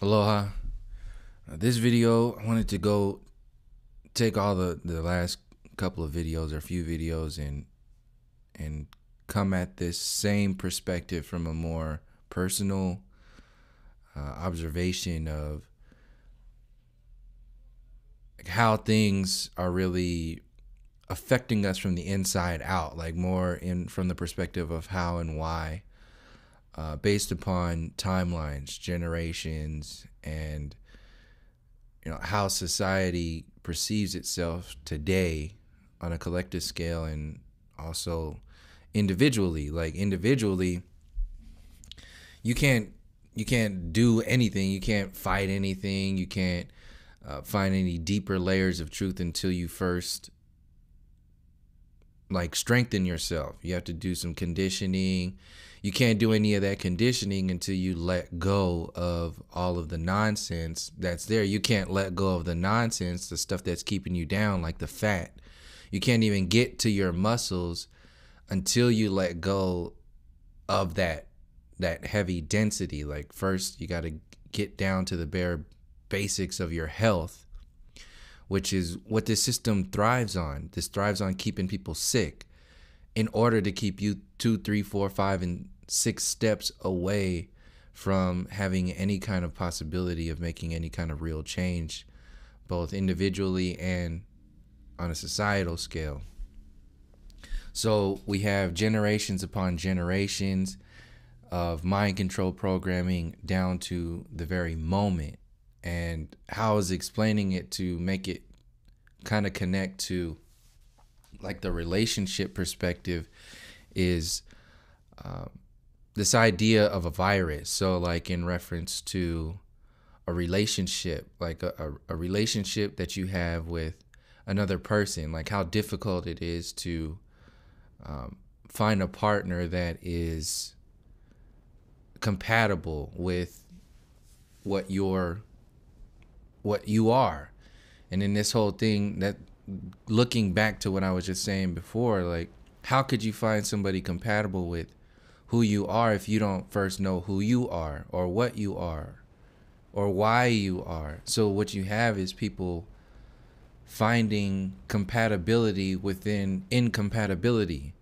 Aloha. This video, I wanted to go take all the last couple of videos or few videos and come at this same perspective from a more personal observation of how things are really affecting us from the inside out, like more in from the perspective of how and why, based upon timelines, generations, and how society perceives itself today on a collective scale, and also individually. Like individually, you can't do anything, you can't fight anything, you can't find any deeper layers of truth until you first like strengthen yourself. You have to do some conditioning. You can't do any of that conditioning until you let go of all of the nonsense that's there. You can't let go of the nonsense, the stuff that's keeping you down, like the fat. You can't even get to your muscles until you let go of that heavy density. Like first you got to get down to the bare basics of your health, which is what this system thrives on. This thrives on keeping people sick in order to keep you 2, 3, 4, 5, and 6 steps away from having any kind of possibility of making any kind of real change, both individually and on a societal scale. So we have generations upon generations of mind control programming down to the very moment. And how I was explaining it to make it kind of connect to like the relationship perspective is this idea of a virus. So like in reference to a relationship, like a relationship that you have with another person, like how difficult it is to find a partner that is compatible with what you are. And in this whole thing, that looking back to what I was just saying before, like how could you find somebody compatible with who you are if you don't first know who you are or what you are or why you are? So what you have is people finding compatibility within incompatibility,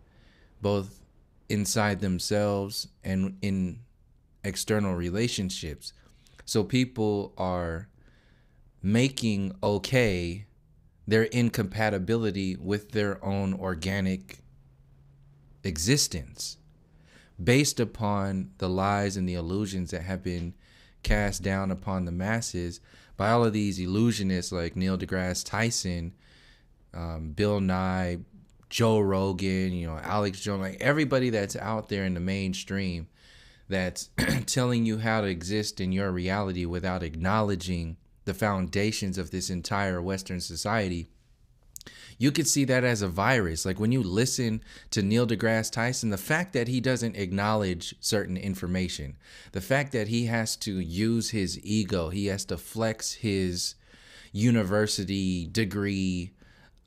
both inside themselves and in external relationships. So people are making okay their incompatibility with their own organic existence based upon the lies and the illusions that have been cast down upon the masses by all of these illusionists like Neil deGrasse Tyson, Bill Nye, Joe Rogan, Alex Jones, like everybody that's out there in the mainstream that's telling you how to exist in your reality without acknowledging the foundations of this entire Western society. You could see that as a virus. Like when you listen to Neil deGrasse Tyson, the fact that he doesn't acknowledge certain information, the fact that he has to use his ego, he has to flex his university degree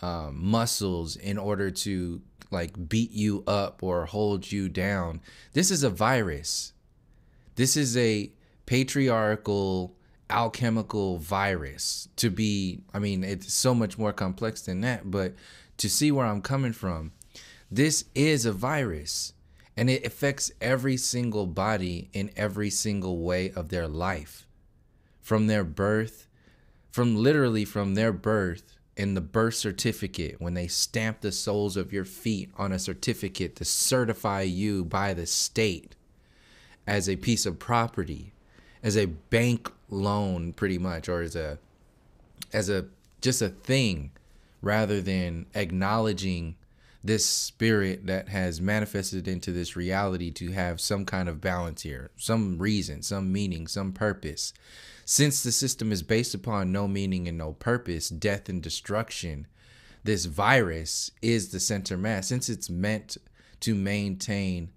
muscles in order to like beat you up or hold you down. This is a virus. This is a patriarchal alchemical virus. To be, I mean, it's so much more complex than that, but to see where I'm coming from, this is a virus and it affects every single body in every single way of their life, from their birth, from their birth in the birth certificate, when they stamp the soles of your feet on a certificate to certify you by the state as a piece of property, as a bank loan pretty much, or as a just a thing, rather than acknowledging this spirit that has manifested into this reality to have some kind of balance here, some reason, some meaning, some purpose. Since the system is based upon no meaning and no purpose, death and destruction, this virus is the center mass. Since it's meant to maintain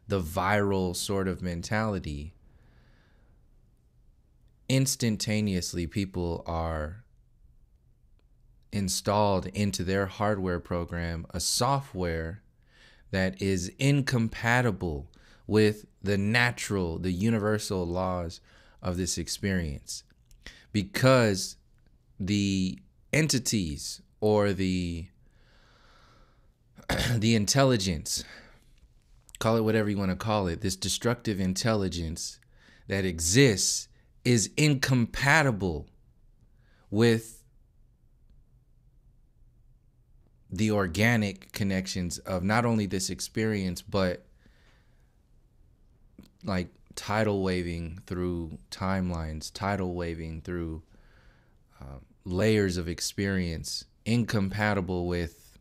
the viral sort of mentality, instantaneously people are installed into their hardware program a software that is incompatible with the natural, the universal laws of this experience, because the entities or the intelligence, call it whatever you want to call it, this destructive intelligence that exists is incompatible with the organic connections of not only this experience, but like tidal waving through timelines, tidal waving through layers of experience, incompatible with,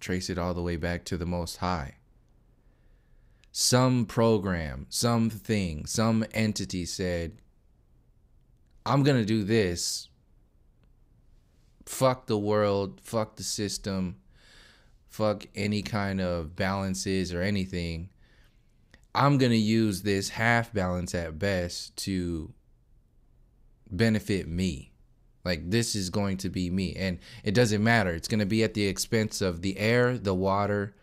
trace it all the way back to the Most High. Some program, something, some entity said, I'm going to do this. Fuck the world, fuck the system, fuck any kind of balances or anything. I'm going to use this half balance at best to benefit me. Like, this is going to be me. And it doesn't matter. It's going to be at the expense of the air, the water,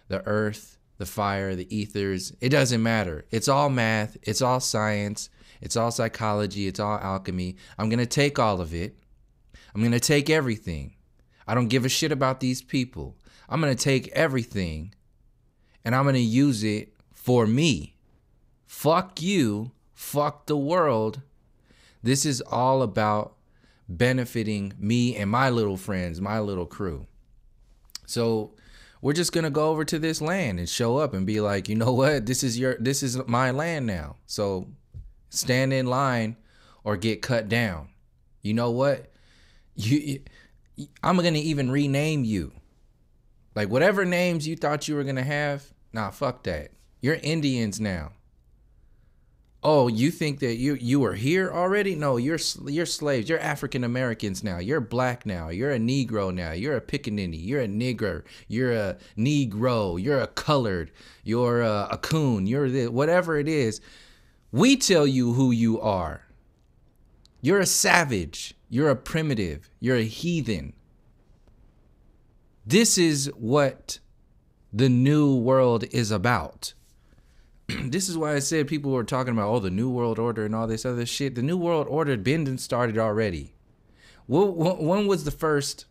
the earth, the fire, the ethers. It doesn't matter. It's all math. It's all science. It's all psychology. It's all alchemy. I'm going to take all of it. I'm going to take everything. I don't give a shit about these people. I'm going to take everything and I'm going to use it for me. Fuck you. Fuck the world. This is all about benefiting me and my little friends, my little crew. So we're just going to go over to this land and show up and be like, you know what? This is my land now. So stand in line or get cut down. You know what? I'm going to even rename you. Like, whatever names you thought you were going to have, nah, fuck that. You're Indians now. Oh, you think that you were here already? No, you're slaves. You're African Americans now. You're black now. You're a Negro now. You're a pickaninny. You're a nigger. You're a Negro. You're a colored. You're a coon. You're this, whatever it is. We tell you who you are. You're a savage. You're a primitive. You're a heathen. This is what the new world is about. This is why I said people were talking about, oh, the New World Order and all this other shit. The New World Order had been started already. When was the first?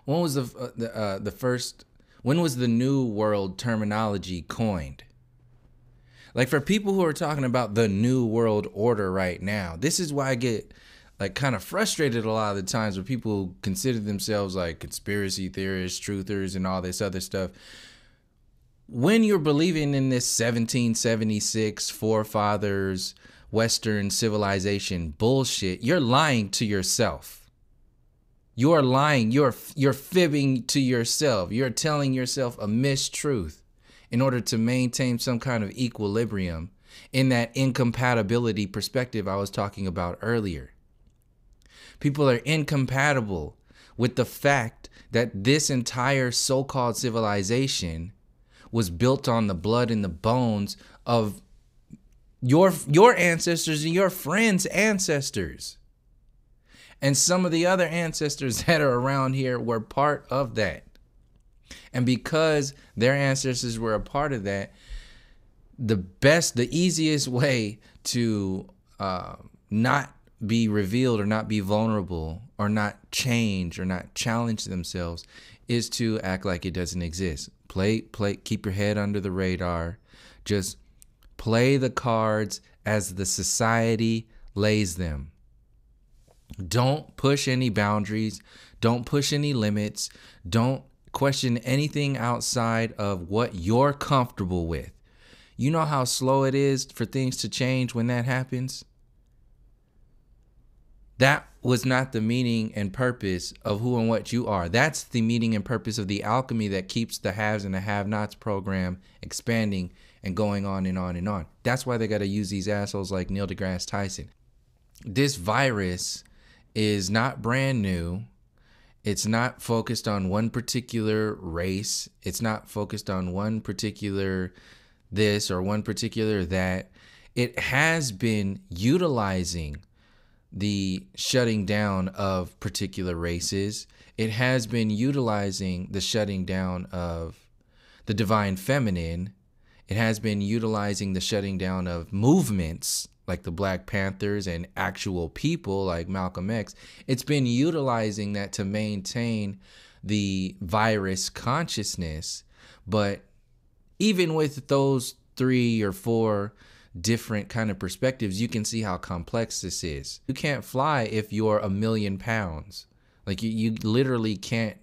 When was the first? When was the New World terminology coined? Like, for people who are talking about the New World Order right now, this is why I get like kind of frustrated a lot of the times when people consider themselves like conspiracy theorists, truthers, and all this other stuff. When you're believing in this 1776 forefathers Western civilization bullshit, you're lying to yourself. You're lying. You're fibbing to yourself. You're telling yourself a mistruth in order to maintain some kind of equilibrium in that incompatibility perspective I was talking about earlier. People are incompatible with the fact that this entire so-called civilization was built on the blood and the bones of your ancestors and your friends' ancestors. And some of the other ancestors that are around here were part of that. And because their ancestors were a part of that, the easiest way to not be revealed or not be vulnerable or not change or not challenge themselves is to act like it doesn't exist. Keep your head under the radar. Just play the cards as the society lays them. Don't push any boundaries. Don't push any limits. Don't question anything outside of what you're comfortable with. You know how slow it is for things to change when that happens? That was not the meaning and purpose of who and what you are. That's the meaning and purpose of the alchemy that keeps the haves and the have-nots program expanding and going on and on and on. That's why they got to use these assholes like Neil deGrasse Tyson. This virus is not brand new. It's not focused on one particular race. It's not focused on one particular this or one particular that. It has been utilizing the shutting down of particular races. It has been utilizing the shutting down of the divine feminine It has been utilizing the shutting down of movements like the Black Panthers and actual people like Malcolm X. It's been utilizing that to maintain the virus consciousness. But even with those 3 or 4 different kind of perspectives, you can see how complex this is. You can't fly if you're 1,000,000 pounds. Like you literally can't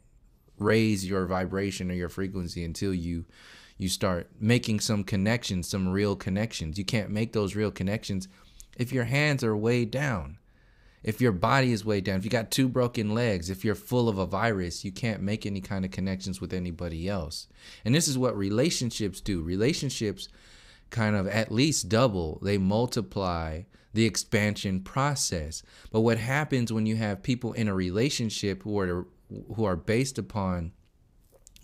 raise your vibration or your frequency until you start making some connections, some real connections. You can't make those real connections if your hands are weighed down, if your body is weighed down, if you got 2 broken legs, if you're full of a virus. You can't make any kind of connections with anybody else. And this is what relationships do. Relationships kind of at least double, they multiply the expansion process. But what happens when you have people in a relationship who are based upon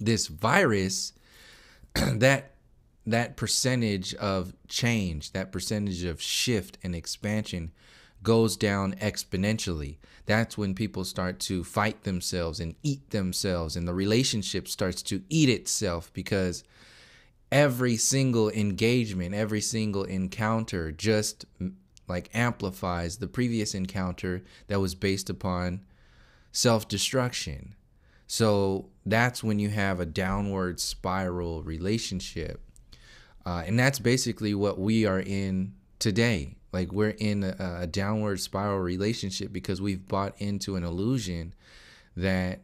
this virus, that percentage of change, that percentage of shift and expansion goes down exponentially. That's when people start to fight themselves and eat themselves, and the relationship starts to eat itself, because every single engagement, every single encounter just like amplifies the previous encounter that was based upon self-destruction. So that's when you have a downward spiral relationship. And that's basically what we are in today. Like we're in a downward spiral relationship because we've bought into an illusion that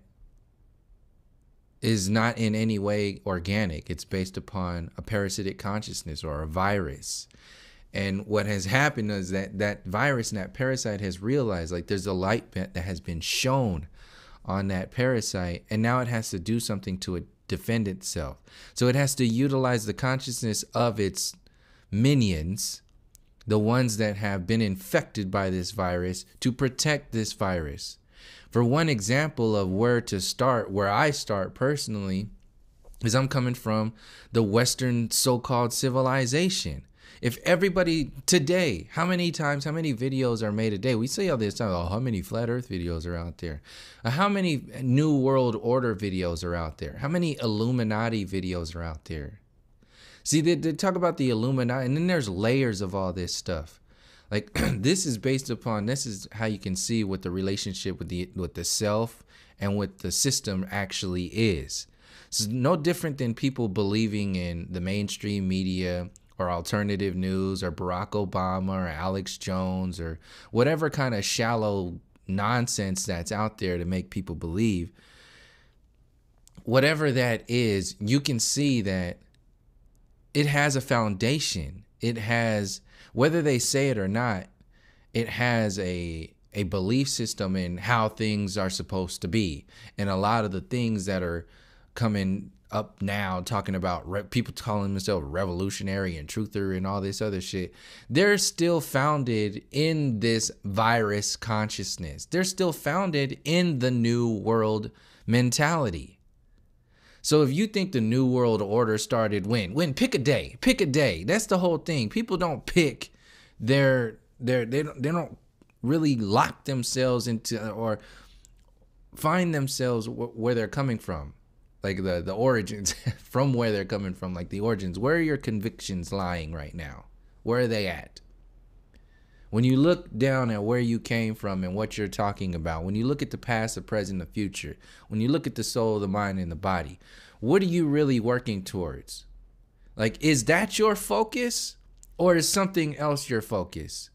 is not in any way organic. It's based upon a parasitic consciousness or a virus. And what has happened is that virus and that parasite has realized, like, there's a light that has been shown on that parasite, and now it has to do something to it, defend itself. So it has to utilize the consciousness of its minions, the ones that have been infected by this virus, to protect this virus. For one example of where to start, where I start personally, is I'm coming from the Western so-called civilization. If everybody today, how many videos are made a day? We say all this time, oh, how many flat earth videos are out there? How many New World Order videos are out there? How many Illuminati videos are out there? See, they talk about the Illuminati, and then there's layers of all this stuff. Like this is how you can see what the relationship with the self and what the system actually is. It's no different than people believing in the mainstream media or alternative news or Barack Obama or Alex Jones or whatever kind of shallow nonsense that's out there to make people believe. Whatever that is, you can see that it has a foundation. It has, whether they say it or not, it has a belief system in how things are supposed to be. And a lot of the things that are coming up now, talking about people calling themselves revolutionary and truther and all this other shit, they're still founded in this virus consciousness. They're still founded in the New World mentality. So if you think the New World Order started when pick a day. That's the whole thing. People don't pick they don't really lock themselves into or find themselves where they're coming from. Like the origins from where they're coming from, like the origins. Where are your convictions lying right now? Where are they at? When you look down at where you came from and what you're talking about, when you look at the past, the present, the future, when you look at the soul, the mind, and the body, what are you really working towards? Like, is that your focus or is something else your focus?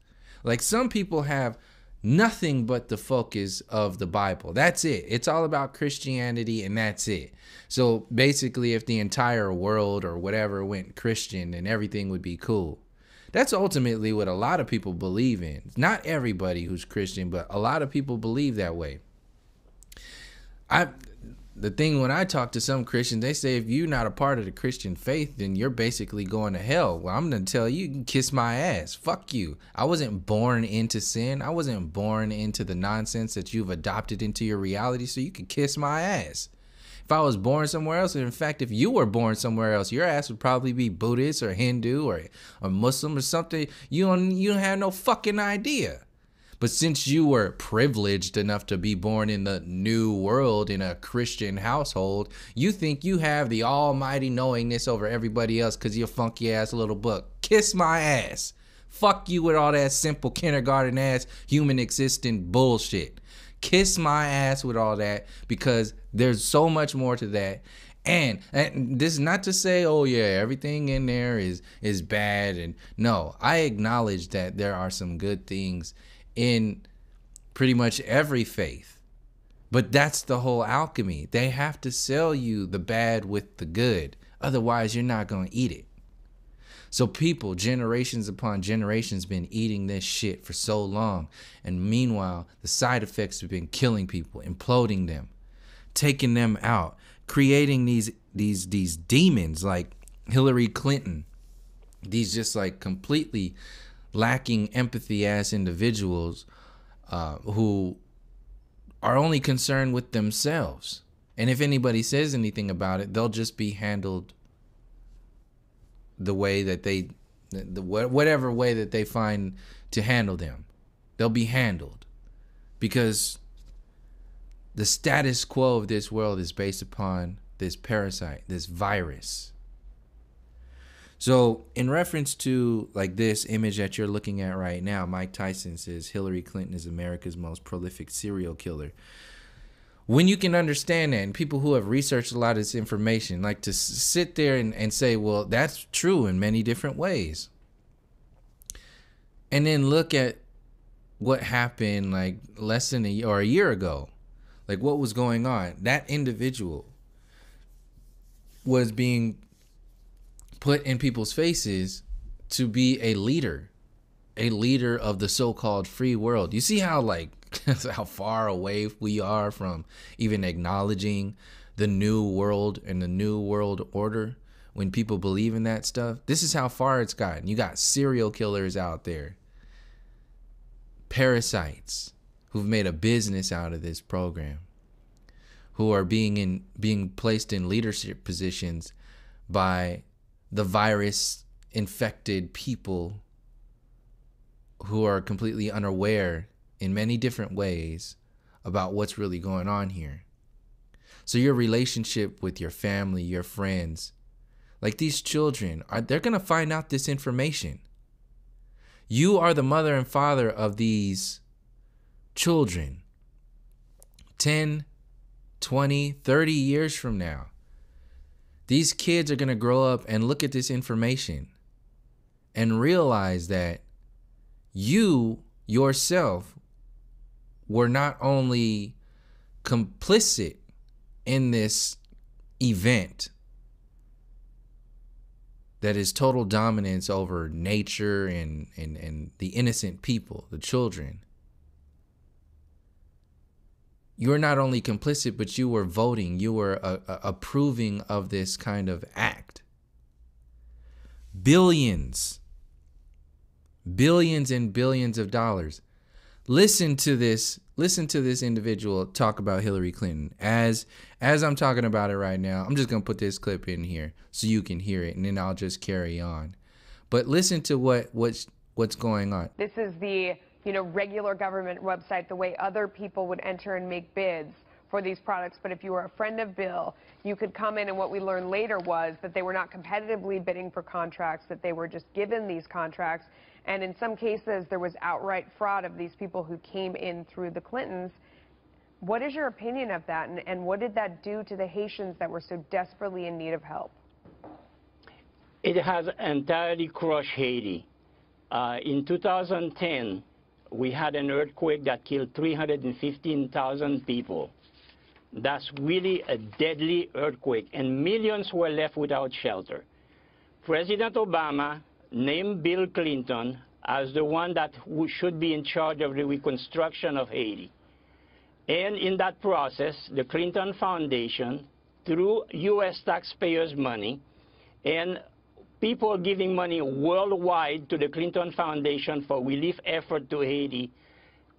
Like some people have nothing but the focus of the Bible. That's it. It's all about Christianity and that's it. So basically, if the entire world or whatever went Christian, then everything would be cool. That's ultimately what a lot of people believe in. Not everybody who's Christian, but a lot of people believe that way. The thing when I talk to some Christians, they say if you're not a part of the Christian faith, then you're basically going to hell. Well, I'm going to tell you, you can kiss my ass. Fuck you. I wasn't born into sin. I wasn't born into the nonsense that you've adopted into your reality, so you can kiss my ass. If I was born somewhere else, and in fact, if you were born somewhere else, your ass would probably be Buddhist or Hindu or Muslim or something. You don't have no fucking idea. But since you were privileged enough to be born in the new world in a Christian household, you think you have the almighty knowingness over everybody else because you're a funky ass little book. Kiss my ass. Fuck you with all that simple kindergarten ass human existing bullshit. Kiss my ass with all that, because there's so much more to that. And this is not to say, oh yeah, everything in there is bad. And no, I acknowledge that there are some good things in pretty much every faith. But that's the whole alchemy. They have to sell you the bad with the good. Otherwise, you're not going to eat it. So people, generations upon generations, been eating this shit for so long. And meanwhile, the side effects have been killing people, imploding them, taking them out, creating these demons like Hillary Clinton, these just like completely lacking empathy ass individuals who are only concerned with themselves. And if anybody says anything about it, they'll just be handled the way that whatever way that they find to handle them. They'll be handled, because the status quo of this world is based upon this parasite, this virus. So in reference to like this image that you're looking at right now, Mike Tyson says Hillary Clinton is America's most prolific serial killer. When you can understand that, and people who have researched a lot of this information like to sit there and say, well, that's true in many different ways. And then look at what happened like less than a year ago. Like what was going on. That individual was being put in people's faces to be a leader of the so-called free world. You see how like how far away we are from even acknowledging the new world and the new world order when people believe in that stuff. This is how far it's gotten. You got serial killers out there, parasites who've made a business out of this program, who are being placed in leadership positions by the virus infected people who are completely unaware in many different ways about what's really going on here. So your relationship with your family, your friends, like these children, they're going to find out this information. You are the mother and father of these children. 10, 20, 30 years from now, these kids are going to grow up and look at this information and realize that you yourself were not only complicit in this event that is total dominance over nature and the innocent people, the children. You're not only complicit, but you were voting, you were approving of this kind of act. Billions and billions of dollars. Listen to this individual talk about Hillary Clinton. As I'm talking about it right now, I'm just going to put this clip in here so you can hear it, and then I'll just carry on. But listen to what's going on. This is the, regular government website, the way other people would enter and make bids for these products. But if you were a friend of Bill, you could come in, and what we learned later was that they were not competitively bidding for contracts, that they were just given these contracts. And in some cases, there was outright fraud of these people who came in through the Clintons. What is your opinion of that, and what did that do to the Haitians that were so desperately in need of help? It has entirely crushed Haiti. In 2010, we had an earthquake that killed 315,000 people. That's really a deadly earthquake, and millions were left without shelter. President Obama named Bill Clinton as the one that should be in charge of the reconstruction of Haiti. And in that process, the Clinton Foundation, through U.S. taxpayers' money, and people giving money worldwide to the Clinton Foundation for relief effort to Haiti,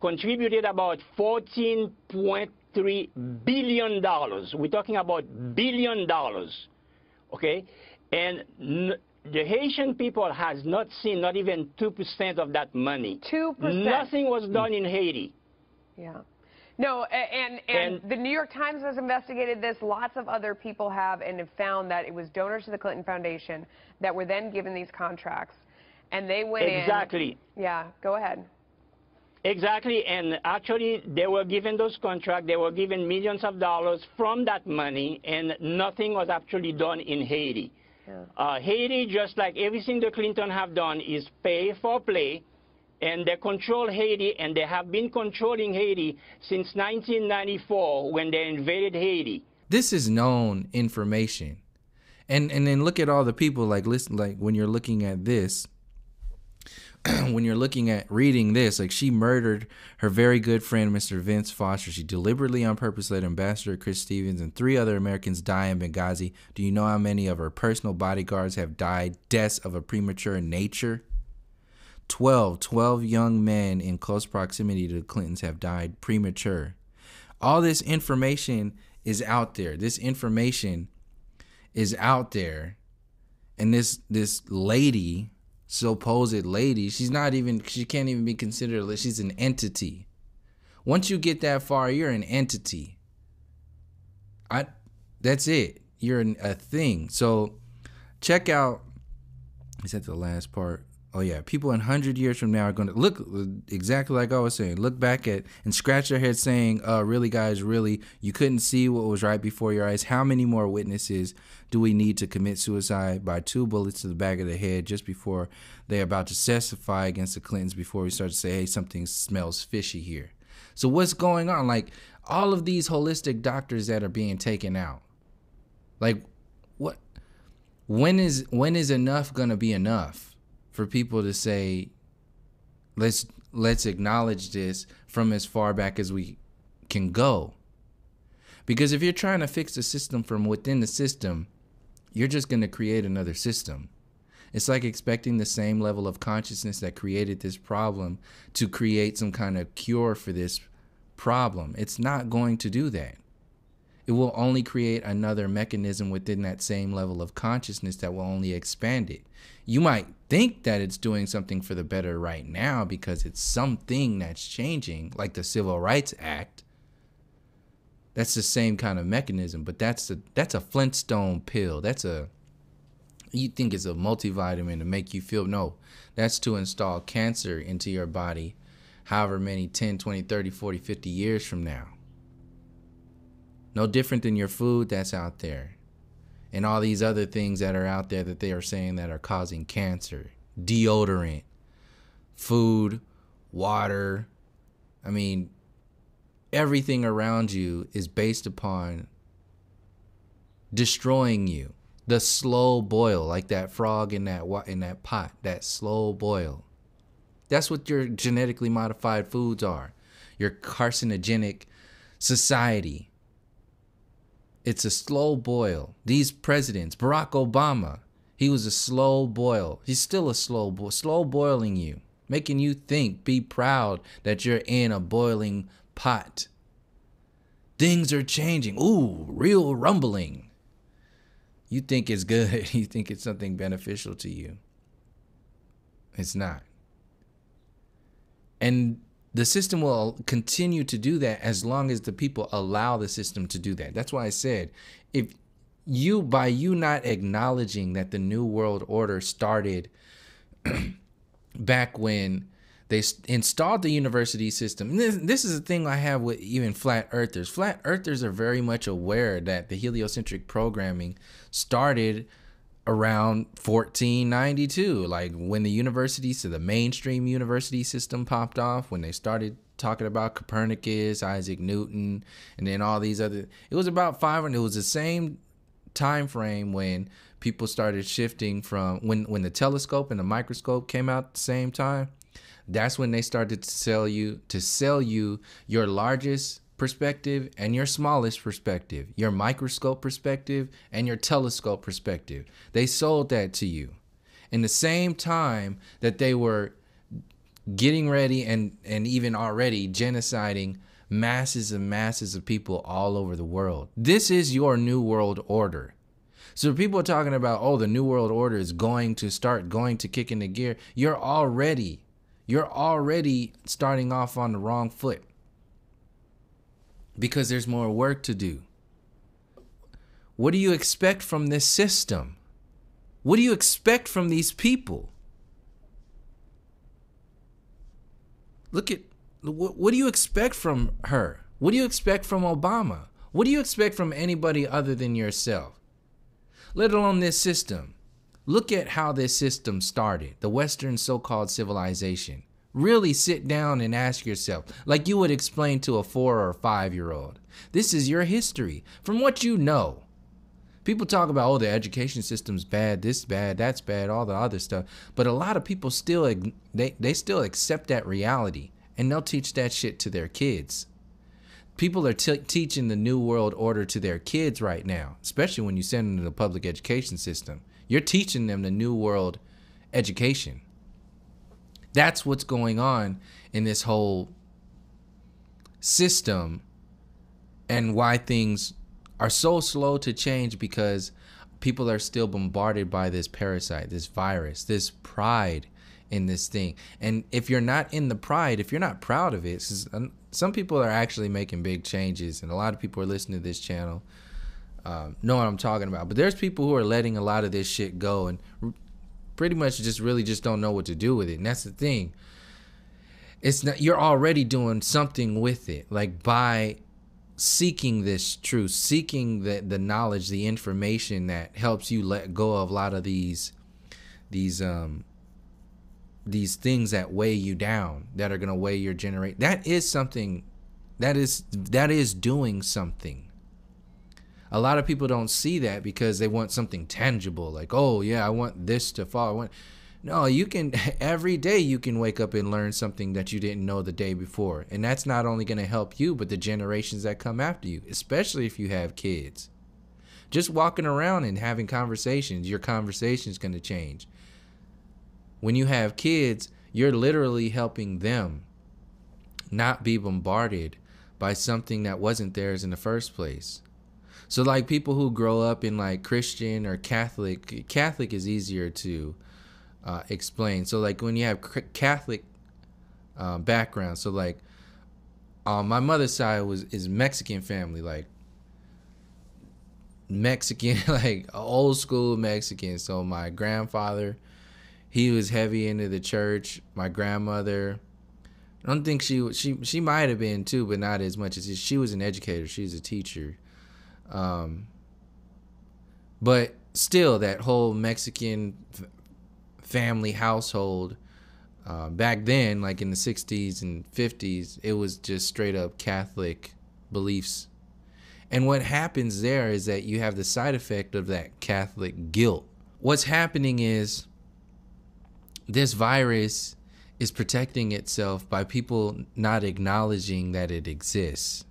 contributed about $14.3 billion. We're talking about $1 billion, okay? And the Haitian people has not seen not even 2% of that money. 2%. Nothing was done in Haiti. Yeah. No, and the New York Times has investigated this. Lots of other people have, and have found that it was donors to the Clinton Foundation that were then given these contracts, and they went in. Exactly. Yeah, go ahead. Exactly, and actually they were given those contracts, they were given millions of dollars from that money, and nothing was actually done in Haiti. Yeah. Haiti, just like everything the Clinton have done, is pay for play, and they control Haiti, and they have been controlling Haiti since 1994 when they invaded Haiti. This is known information. And then look at all the people, like, listen, like when you're looking at this, when you're looking at reading this, like she murdered her very good friend, Mr. Vince Foster. She deliberately on purpose let Ambassador Chris Stevens and 3 other Americans die in Benghazi. Do you know how many of her personal bodyguards have died deaths of a premature nature? 12 young men in close proximity to the Clintons have died premature. All this information is out there. This information is out there. And this lady, supposed lady, she can't even be considered, she's an entity. Once you get that far, you're an entity. That's it. You're a thing. So check out, is that the last part? Oh yeah, people in 100 years from now are going to look exactly like I was saying. Look back at and scratch their head saying, really guys, really, you couldn't see what was right before your eyes. How many more witnesses do we need to commit suicide by 2 bullets to the back of the head just before they're about to testify against the Clintons, before we start to say, hey, something smells fishy here? So what's going on? Like all of these holistic doctors that are being taken out, like what, when is enough going to be enough? For people to say, let's acknowledge this from as far back as we can go. Because if you're trying to fix the system from within the system, you're just going to create another system. It's like expecting the same level of consciousness that created this problem to create some kind of cure for this problem. It's not going to do that. It will only create another mechanism within that same level of consciousness that will only expand it. You might think that it's doing something for the better right now because it's something that's changing, like the Civil Rights Act. That's the same kind of mechanism, but that's a Flintstone pill. You think it's a multivitamin to make you feel, no, that's to install cancer into your body however many 10, 20, 30, 40, 50 years from now. No different than your food that's out there and all these other things that are out there that they are saying that are causing cancer. Deodorant, food, water. I mean, everything around you is based upon destroying you. The slow boil, like that frog in that pot, that slow boil. That's what your genetically modified foods are. Your carcinogenic society. It's a slow boil. These presidents, Barack Obama, he was a slow boil. He's still a slow boiling you, making you think, be proud that you're in a boiling pot. Things are changing. Ooh, real rumbling. You think it's good. You think it's something beneficial to you. It's not. And the system will continue to do that as long as the people allow the system to do that. That's why I said, by you not acknowledging that the New World Order started back when they installed the university system. And this is the thing I have with even flat earthers. Flat earthers are very much aware that the heliocentric programming started around 1492, like when the universities, so the mainstream university system popped off, when they started talking about Copernicus, Isaac Newton, and then all these other, it was about 500. It was the same time frame when people started shifting from when the telescope and the microscope came out at the same time. That's when they started to sell you your largest perspective and your smallest perspective, your microscope perspective and your telescope perspective. They sold that to you in the same time that they were getting ready and even already genociding masses and masses of people all over the world. This is your New World Order. So people are talking about, oh, the New World Order is going to kick into gear. You're already starting off on the wrong foot, because there's more work to do. What do you expect from this system? What do you expect from these people? Look at, what do you expect from her? What do you expect from Obama? What do you expect from anybody other than yourself? Let alone this system. Look at how this system started, the Western so-called civilization. Really sit down and ask yourself, like you would explain to a 4 or 5-year-old. This is your history, from what you know. People talk about, oh, the education system's bad, this bad, that's bad, all the other stuff. But a lot of people still, they still accept that reality, and they'll teach that shit to their kids. People are teaching the New World Order to their kids right now, especially when you send them to the public education system. You're teaching them the New World education. That's what's going on in this whole system, and why things are so slow to change, because people are still bombarded by this parasite, this virus, this pride in this thing. And if you're not in the pride, if you're not proud of it, some people are actually making big changes, and a lot of people are listening to this channel know what I'm talking about. But there's people who are letting a lot of this shit go and pretty much just don't know what to do with it. And that's the thing. It's not, you're already doing something with it, like by seeking this truth, seeking the knowledge, the information that helps you let go of a lot of these things that weigh you down, that are going to weigh your generation. That is something, that is doing something. A lot of people don't see that because they want something tangible, like, oh yeah, I want this to fall. No, you can, every day you can wake up and learn something that you didn't know the day before. And that's not only going to help you, but the generations that come after you, especially if you have kids. Just walking around and having conversations, your conversation is going to change. When you have kids, you're literally helping them not be bombarded by something that wasn't theirs in the first place. So like people who grow up in like Christian or Catholic is easier to explain. So like when you have Catholic background, so like my mother's side is Mexican family, like Mexican, like old school Mexican. So my grandfather, he was heavy into the church. My grandmother, I don't think she might have been too, but not as much as she was an educator. She's a teacher. But still, that whole Mexican family household, back then, like in the 60s and 50s, it was just straight up Catholic beliefs. And what happens there is that you have the side effect of that Catholic guilt. What's happening is this virus is protecting itself by people not acknowledging that it exists.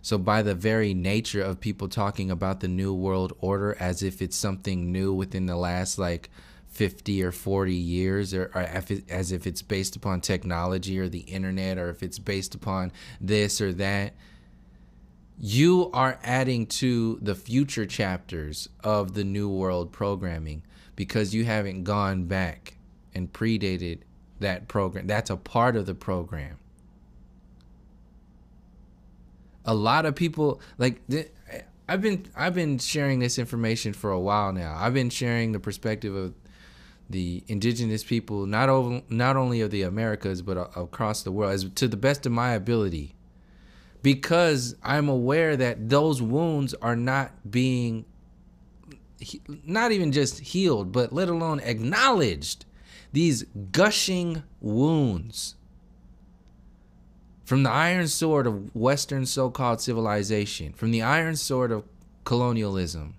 So by the very nature of people talking about the New World Order as if it's something new within the last like 50 or 40 years, or as if it's based upon technology or the internet, or if it's based upon this or that, you are adding to the future chapters of the New World programming, because you haven't gone back and predated that program. That's a part of the program. A lot of people, like, I've been sharing this information for a while now. I've been sharing the perspective of the indigenous people, not only of the Americas, but across the world, as to the best of my ability, because I'm aware that those wounds are not being, not even just healed, but let alone acknowledged. These gushing wounds from the iron sword of Western so-called civilization, from the iron sword of colonialism,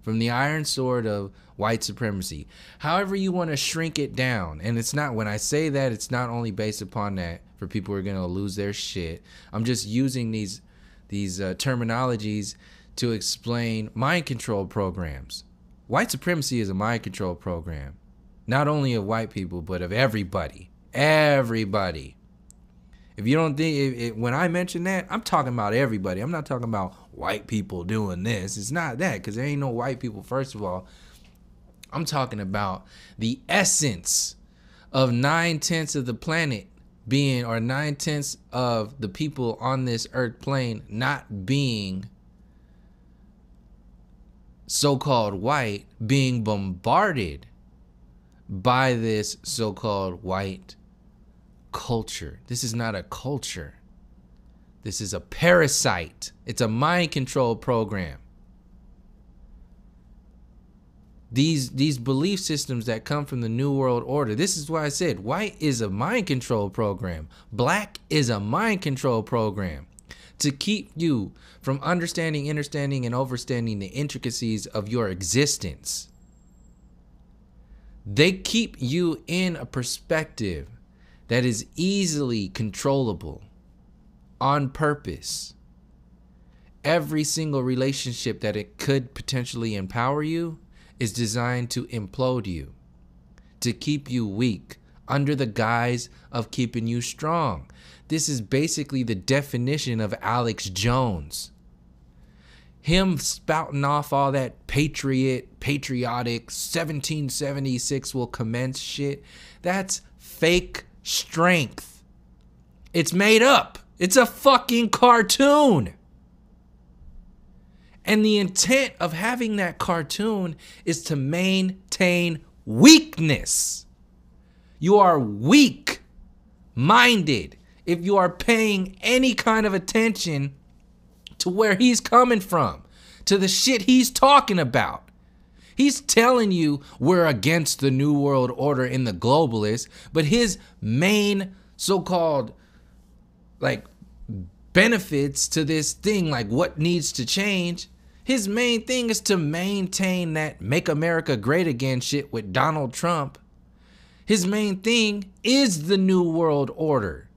from the iron sword of white supremacy, however you want to shrink it down. And it's not, when I say that, it's not only based upon that for people who are going to lose their shit. I'm just using these terminologies to explain mind control programs. White supremacy is a mind control program, not only of white people, but of everybody. Everybody. If you don't think, when I mention that, I'm talking about everybody. I'm not talking about white people doing this. It's not that, because there ain't no white people, first of all. I'm talking about the essence of 9/10 of the planet being, or 9/10 of the people on this earth plane not being so-called white, being bombarded by this so-called white culture. This is not a culture. This is a parasite. It's a mind control program. These belief systems that come from the New World Order. This is why I said white is a mind control program. Black is a mind control program to keep you from understanding, understanding, and overstanding the intricacies of your existence. They keep you in a perspective that is easily controllable on purpose. Every single relationship that it could potentially empower you is designed to implode you, to keep you weak under the guise of keeping you strong. This is basically the definition of Alex Jones. Him spouting off all that patriotic 1776 will commence shit. That's fake strength. It's made up. It's a fucking cartoon. And the intent of having that cartoon is to maintain weakness. You are weak-minded if you are paying any kind of attention to where he's coming from, to the shit he's talking about. He's telling you we're against the New World Order in the globalists, but his main so-called benefits to this thing, like what needs to change, his main thing is to maintain that Make America Great Again shit with Donald Trump. His main thing is the New World Order.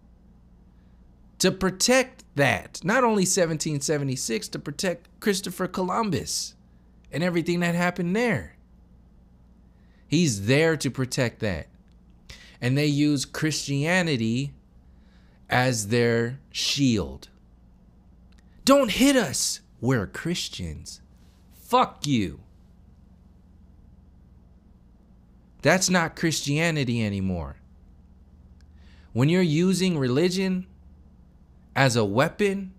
To protect that, not only 1776, to protect Christopher Columbus and everything that happened there. He's there to protect that. And they use Christianity as their shield. Don't hit us. We're Christians. Fuck you. That's not Christianity anymore. When you're using religion as a weapon,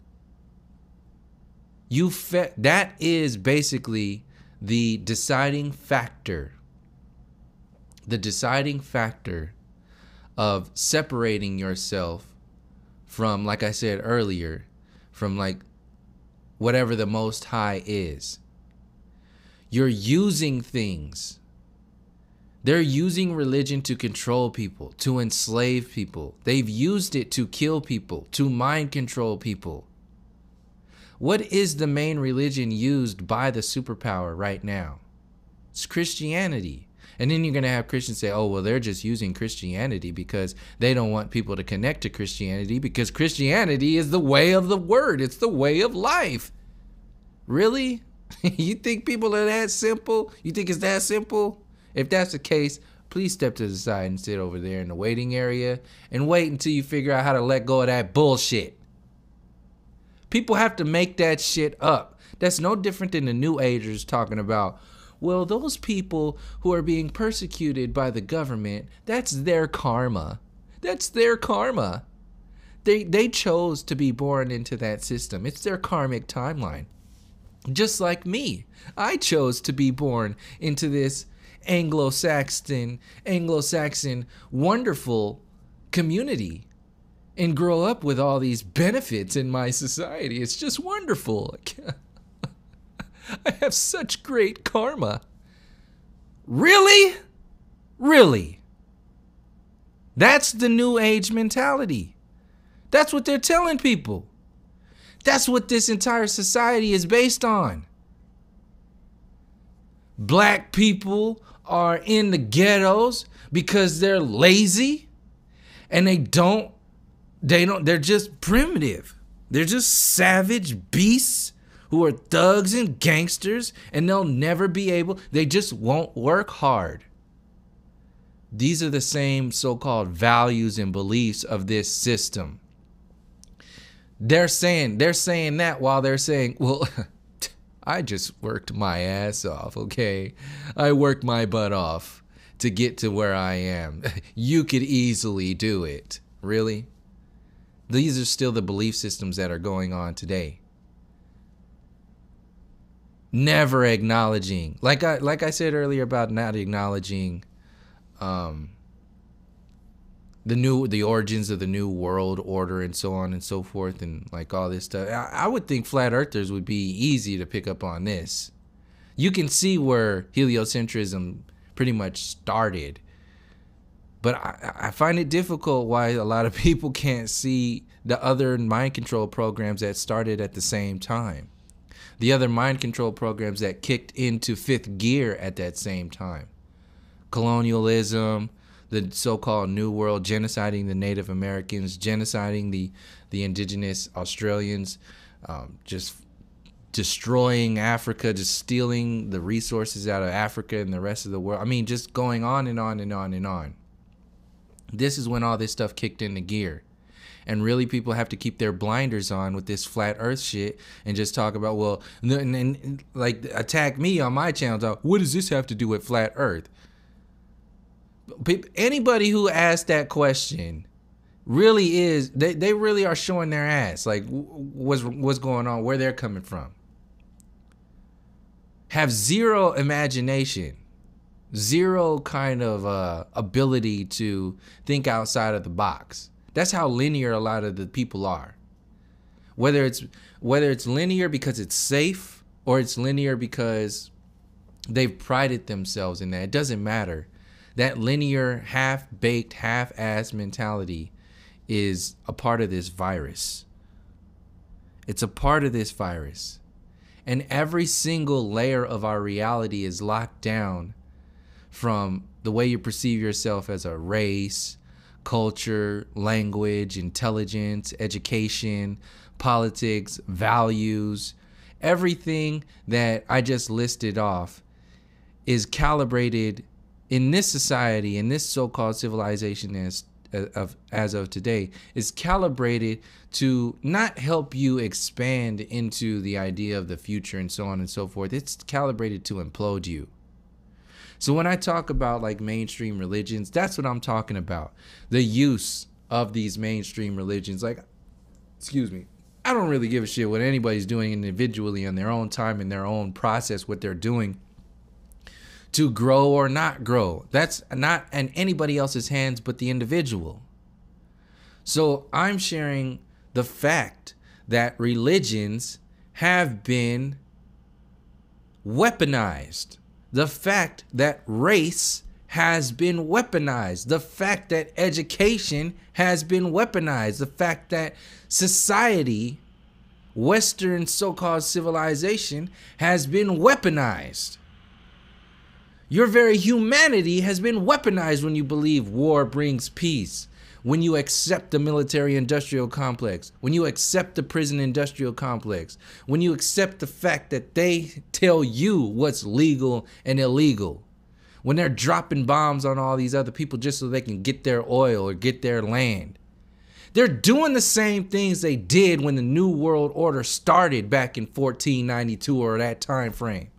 that is basically the deciding factor. The deciding factor of separating yourself from, like I said earlier, from whatever the Most High is. You're using things. They're using religion to control people, to enslave people. They've used it to kill people, to mind control people. What is the main religion used by the superpower right now? It's Christianity. And then you're going to have Christians say, oh, well, they're just using Christianity because they don't want people to connect to Christianity, because Christianity is the way of the word. It's the way of life. Really? You think people are that simple? You think it's that simple? If that's the case, please step to the side and sit over there in the waiting area and wait until you figure out how to let go of that bullshit. People have to make that shit up. That's no different than the New Agers talking about, well, those people who are being persecuted by the government, that's their karma. That's their karma. They chose to be born into that system. It's their karmic timeline. Just like me. I chose to be born into this Anglo-Saxon wonderful community and grow up with all these benefits in my society. It's just wonderful. I have such great karma. Really? Really? That's the New Age mentality. That's what they're telling people. That's what this entire society is based on. Black people are in the ghettos because they're lazy and they're just primitive. They're just savage beasts who are thugs and gangsters, and they'll never be able, they just won't work hard. These are the same so-called values and beliefs of this system. They're saying that while they're saying, well, I just worked my ass off, okay? I worked my butt off to get to where I am. You could easily do it. Really? These are still the belief systems that are going on today. Never acknowledging, like I said earlier about not acknowledging the origins of the new world order and so on and so forth, and like all this stuff. I would think flat earthers would be easy to pick up on this. You can see where heliocentrism pretty much started, but I find it difficult why a lot of people can't see the other mind control programs that started at the same time, the other mind control programs that kicked into fifth gear at that same time. Colonialism, the so-called New World, genociding the Native Americans, genociding the indigenous Australians, just destroying Africa, just stealing the resources out of Africa and the rest of the world. I mean, just going on and on and on and on. This is when all this stuff kicked into gear. And really, people have to keep their blinders on with this flat earth shit and just talk about, well, and like attack me on my channel. What does this have to do with flat earth? Anybody who asked that question really is, they really are showing their ass, like what's going on, where they're coming from. Have zero imagination, zero kind of ability to think outside of the box. That's how linear a lot of the people are. Whether it's linear because it's safe, or it's linear because they've prided themselves in that, it doesn't matter. That linear, half-baked, half-assed mentality is a part of this virus. It's a part of this virus. And every single layer of our reality is locked down, from the way you perceive yourself as a race, culture, language, intelligence, education, politics, values. Everything that I just listed off is calibrated in this society, in this so-called civilization as of today, is calibrated to not help you expand into the idea of the future and so on and so forth. It's calibrated to implode you. So when I talk about like mainstream religions, that's what I'm talking about. The use of these mainstream religions. Like, excuse me, I don't really give a shit what anybody's doing individually on their own time, in their own process, what they're doing to grow or not grow. That's not in anybody else's hands but the individual. So I'm sharing the fact that religions have been weaponized. The fact that race has been weaponized. The fact that education has been weaponized. The fact that society, Western so-called civilization, has been weaponized. Your very humanity has been weaponized when you believe war brings peace, when you accept the military-industrial complex, when you accept the prison-industrial complex, when you accept the fact that they tell you what's legal and illegal, when they're dropping bombs on all these other people just so they can get their oil or get their land. They're doing the same things they did when the New World Order started back in 1492 or that time frame.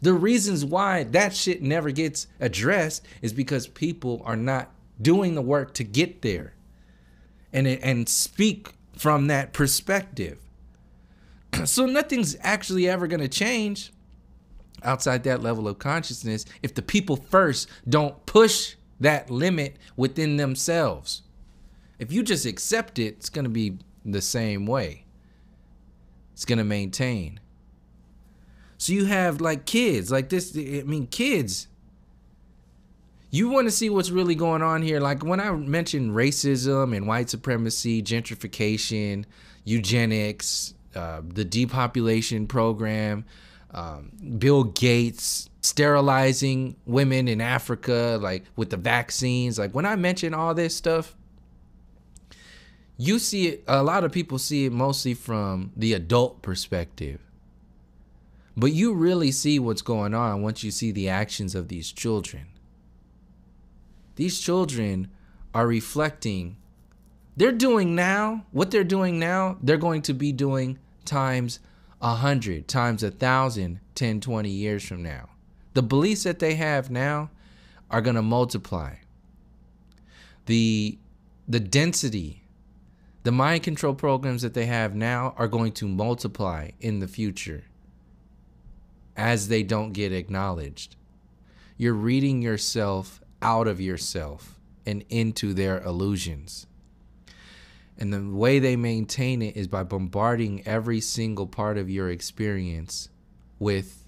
The reasons why that shit never gets addressed is because people are not doing the work to get there and speak from that perspective. So nothing's actually ever going to change outside that level of consciousness if the people first don't push that limit within themselves. If you just accept it, it's going to be the same way. It's going to maintain. So you have like kids like this. I mean, kids, you want to see what's really going on here. Like when I mentioned racism and white supremacy, gentrification, eugenics, the depopulation program, Bill Gates sterilizing women in Africa, like with the vaccines. Like when I mention all this stuff, you see it, a lot of people see it mostly from the adult perspective. But you really see what's going on once you see the actions of these children. These children are reflecting They're doing now, what they're doing now, they're going to be doing times 100, times 1,000, 10, 20 years from now. The beliefs that they have now are going to multiply. The density, the mind control programs that they have now are going to multiply in the future as they don't get acknowledged. You're reading yourself out of yourself and into their illusions. And the way they maintain it is by bombarding every single part of your experience with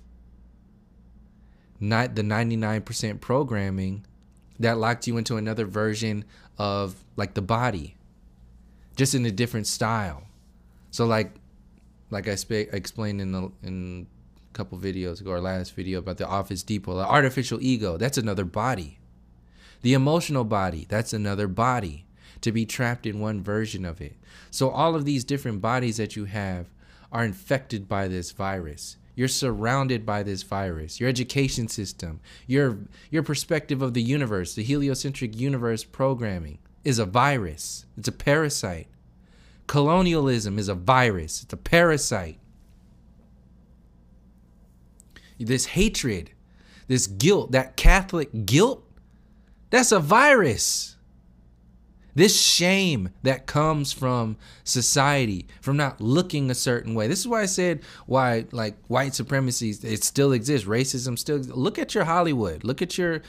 not the 99% programming that locked you into another version of like the body, just in a different style. So like I explained in a couple videos ago, or last video, about the Office Depot, the artificial ego, that's another body. The emotional body, that's another body, to be trapped in one version of it. So all of these different bodies that you have are infected by this virus. You're surrounded by this virus. Your education system, your perspective of the universe, the heliocentric universe programming is a virus. It's a parasite. Colonialism is a virus. It's a parasite. This hatred, this guilt, that Catholic guilt, that's a virus. This shame that comes from society, from not looking a certain way. This is why I said why like white supremacy, it still exists. Racism still exists. Look at your Hollywood. Look at your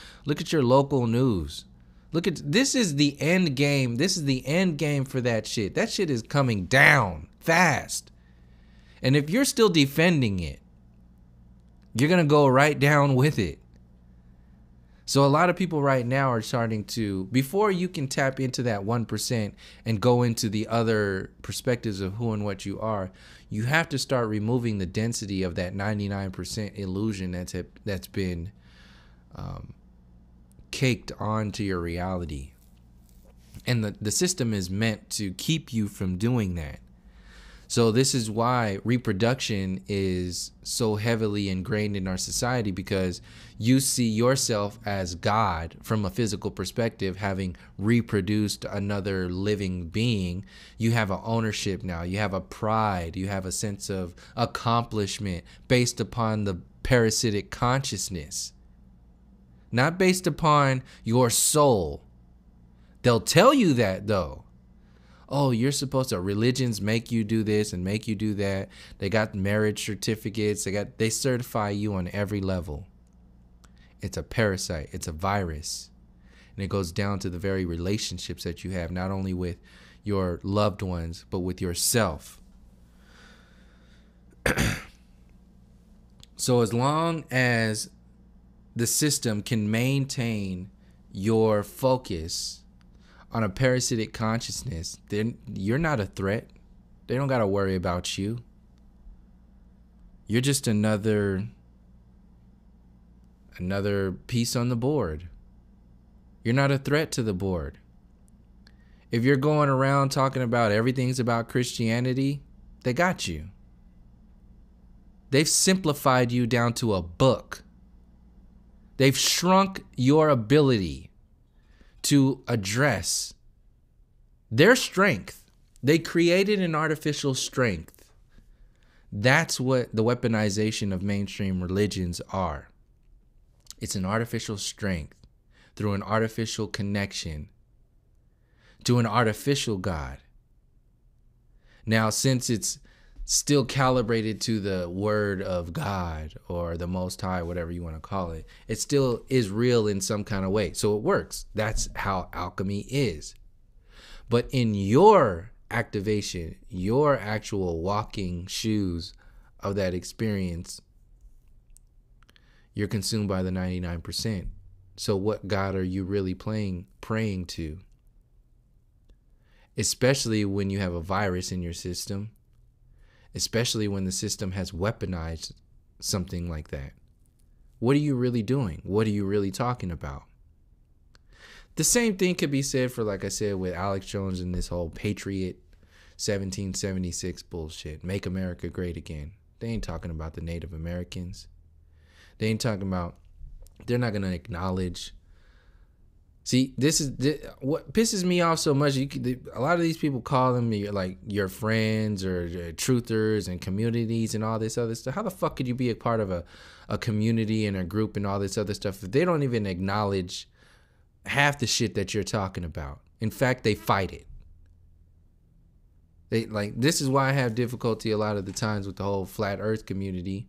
local news. This is the end game. This is the end game for that shit. That shit is coming down fast. And if you're still defending it, you're going to go right down with it. So a lot of people right now are starting to, before you can tap into that 1% and go into the other perspectives of who and what you are, you have to start removing the density of that 99% illusion that's been caked onto your reality. And the system is meant to keep you from doing that. So this is why reproduction is so heavily ingrained in our society, because you see yourself as God from a physical perspective, having reproduced another living being. You have an ownership now. You have a pride. You have a sense of accomplishment based upon the parasitic consciousness, not based upon your soul. They'll tell you that though. Oh, you're supposed to, religions make you do this and make you do that. They got marriage certificates. They certify you on every level. It's a parasite. It's a virus. And it goes down to the very relationships that you have, not only with your loved ones, but with yourself. So as long as the system can maintain your focus on a parasitic consciousness, then you're not a threat. They don't got to worry about you. You're just another piece on the board. You're not a threat to the board. If you're going around talking about everything's about Christianity, they got you. They've simplified you down to a book. They've shrunk your ability to address their strength. They created an artificial strength. That's what the weaponization of mainstream religions are. It's an artificial strength through an artificial connection to an artificial God. Now, since it's still calibrated to the word of God or the Most High, whatever you want to call it, it still is real in some kind of way. So it works. That's how alchemy is. But in your activation, your actual walking shoes of that experience, you're consumed by the 99%. So what God are you really praying to? Especially when you have a virus in your system. Especially when the system has weaponized something like that. What are you really doing? What are you really talking about? The same thing could be said for, like I said, with Alex Jones and this whole Patriot 1776 bullshit. Make America great again. They ain't talking about the Native Americans. They ain't talking about, they're not going to acknowledge See, what pisses me off so much. A lot of these people call them like your friends or truthers and communities and all this other stuff. How the fuck could you be a part of a community and a group and all this other stuff if they don't even acknowledge half the shit that you're talking about? In fact, they fight it. This is why I have difficulty a lot of the times with the whole flat earth community,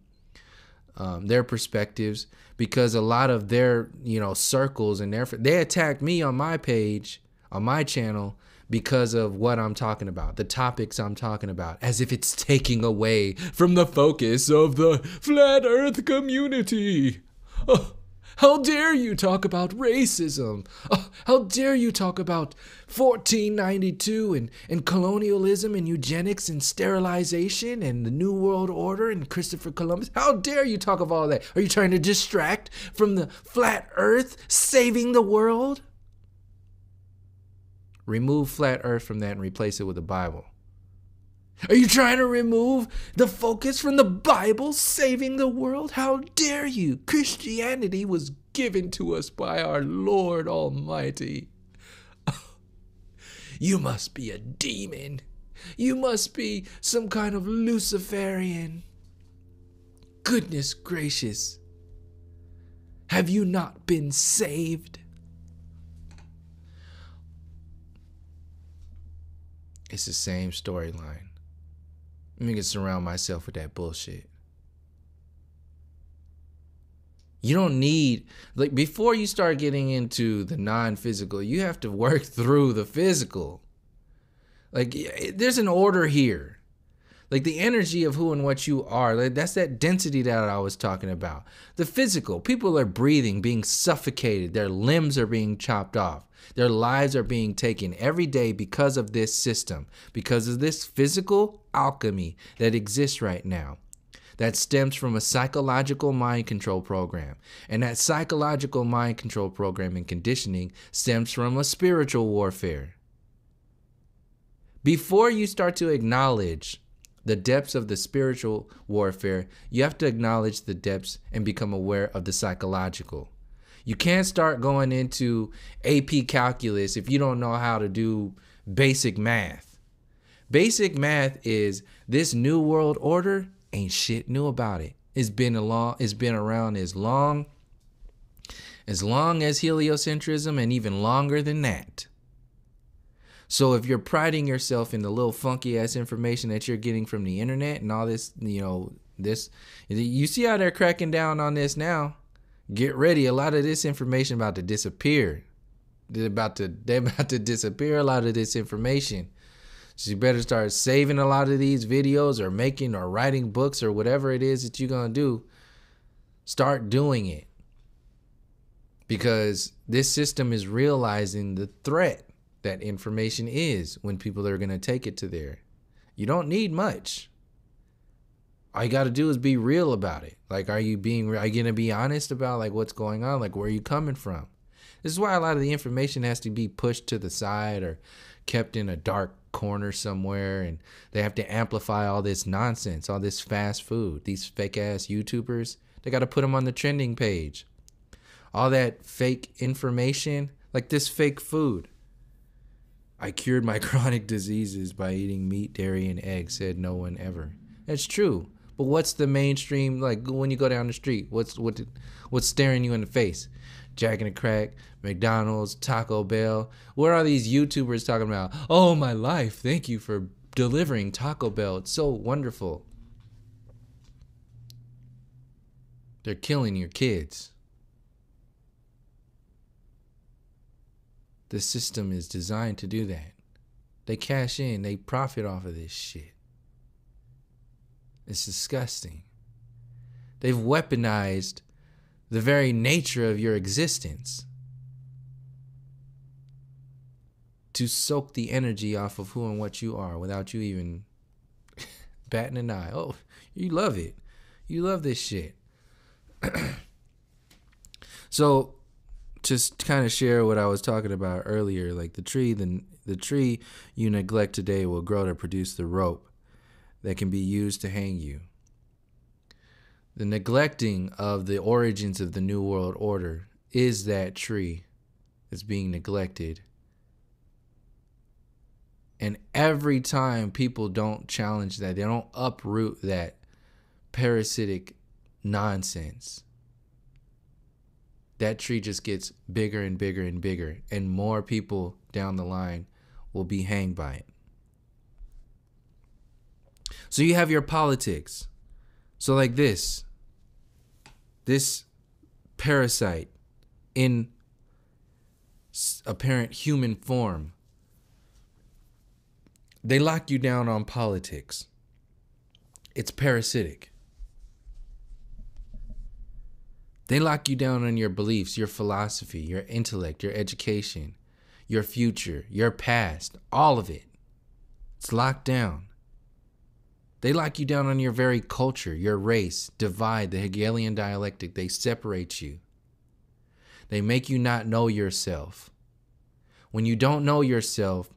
their perspectives, because a lot of their, circles and they attack me on my page, on my channel, because of what I'm talking about, the topics I'm talking about, as if it's taking away from the focus of the flat earth community. Oh, how dare you talk about racism? Oh, how dare you talk about 1492 and colonialism and eugenics and sterilization and the New World Order and Christopher Columbus? How dare you talk of all that? Are you trying to distract from the flat earth saving the world? Remove flat earth from that and replace it with the Bible. Are you trying to remove the focus from the Bible saving the world? How dare you? Christianity was given to us by our Lord Almighty. You must be a demon. You must be some kind of Luciferian. Goodness gracious. Have you not been saved? It's the same storyline. Let me surround myself with that bullshit. You don't need, before you start getting into the non-physical, you have to work through the physical. There's an order here. The energy of who and what you are, that's that density that I was talking about. The physical, people are breathing, being suffocated. Their limbs are being chopped off. Their lives are being taken every day because of this system, because of this physical alchemy that exists right now. That stems from a psychological mind control program. And that psychological mind control program and conditioning stems from a spiritual warfare. Before you start to acknowledge the depths of the spiritual warfare, you have to acknowledge the depths and become aware of the psychological. You can't start going into AP calculus if you don't know how to do basic math. Basic math is this new world order, ain't shit new about it. It's been around as long as heliocentrism and even longer than that. So if you're priding yourself in the little funky ass information that you're getting from the internet and all this, you see how they're cracking down on this now. Get ready. A lot of this information about to disappear. They're about to disappear, a lot of this information. So you better start saving a lot of these videos or making or writing books or whatever it is that you're going to do. Start doing it. Because this system is realizing the threat that information is when people are going to take it to there. You don't need much. All you got to do is be real about it. Are you going to be honest about what's going on? Where are you coming from? This is why a lot of the information has to be pushed to the side or kept in a dark corner somewhere, and they have to amplify all this nonsense, all this fast food. These fake ass YouTubers, they got to put them on the trending page. All that fake information, like this fake food. I cured my chronic diseases by eating meat, dairy, and eggs, said no one ever. That's true. But what's the mainstream, when you go down the street, what's staring you in the face? Jack and the Crack, McDonald's, Taco Bell. What are these YouTubers talking about? Oh, my life. Thank you for delivering Taco Bell. It's so wonderful. They're killing your kids. The system is designed to do that. They cash in. They profit off of this shit. It's disgusting. They've weaponized the very nature of your existence to soak the energy off of who and what you are without you even batting an eye. Oh, you love it. You love this shit. So, just kind of share what I was talking about earlier, the tree you neglect today will grow to produce the rope that can be used to hang you. The neglecting of the origins of the New World Order is that tree that's being neglected. And every time people don't challenge that, they don't uproot that parasitic nonsense, that tree just gets bigger and bigger and bigger, and more people down the line will be hanged by it. So you have your politics. So like this parasite in apparent human form, they lock you down on politics. It's parasitic. They lock you down on your beliefs, your philosophy, your intellect, your education, your future, your past, all of it. It's locked down. They lock you down on your very culture, your race, divide, the Hegelian dialectic. They separate you. They make you not know yourself. When you don't know yourself,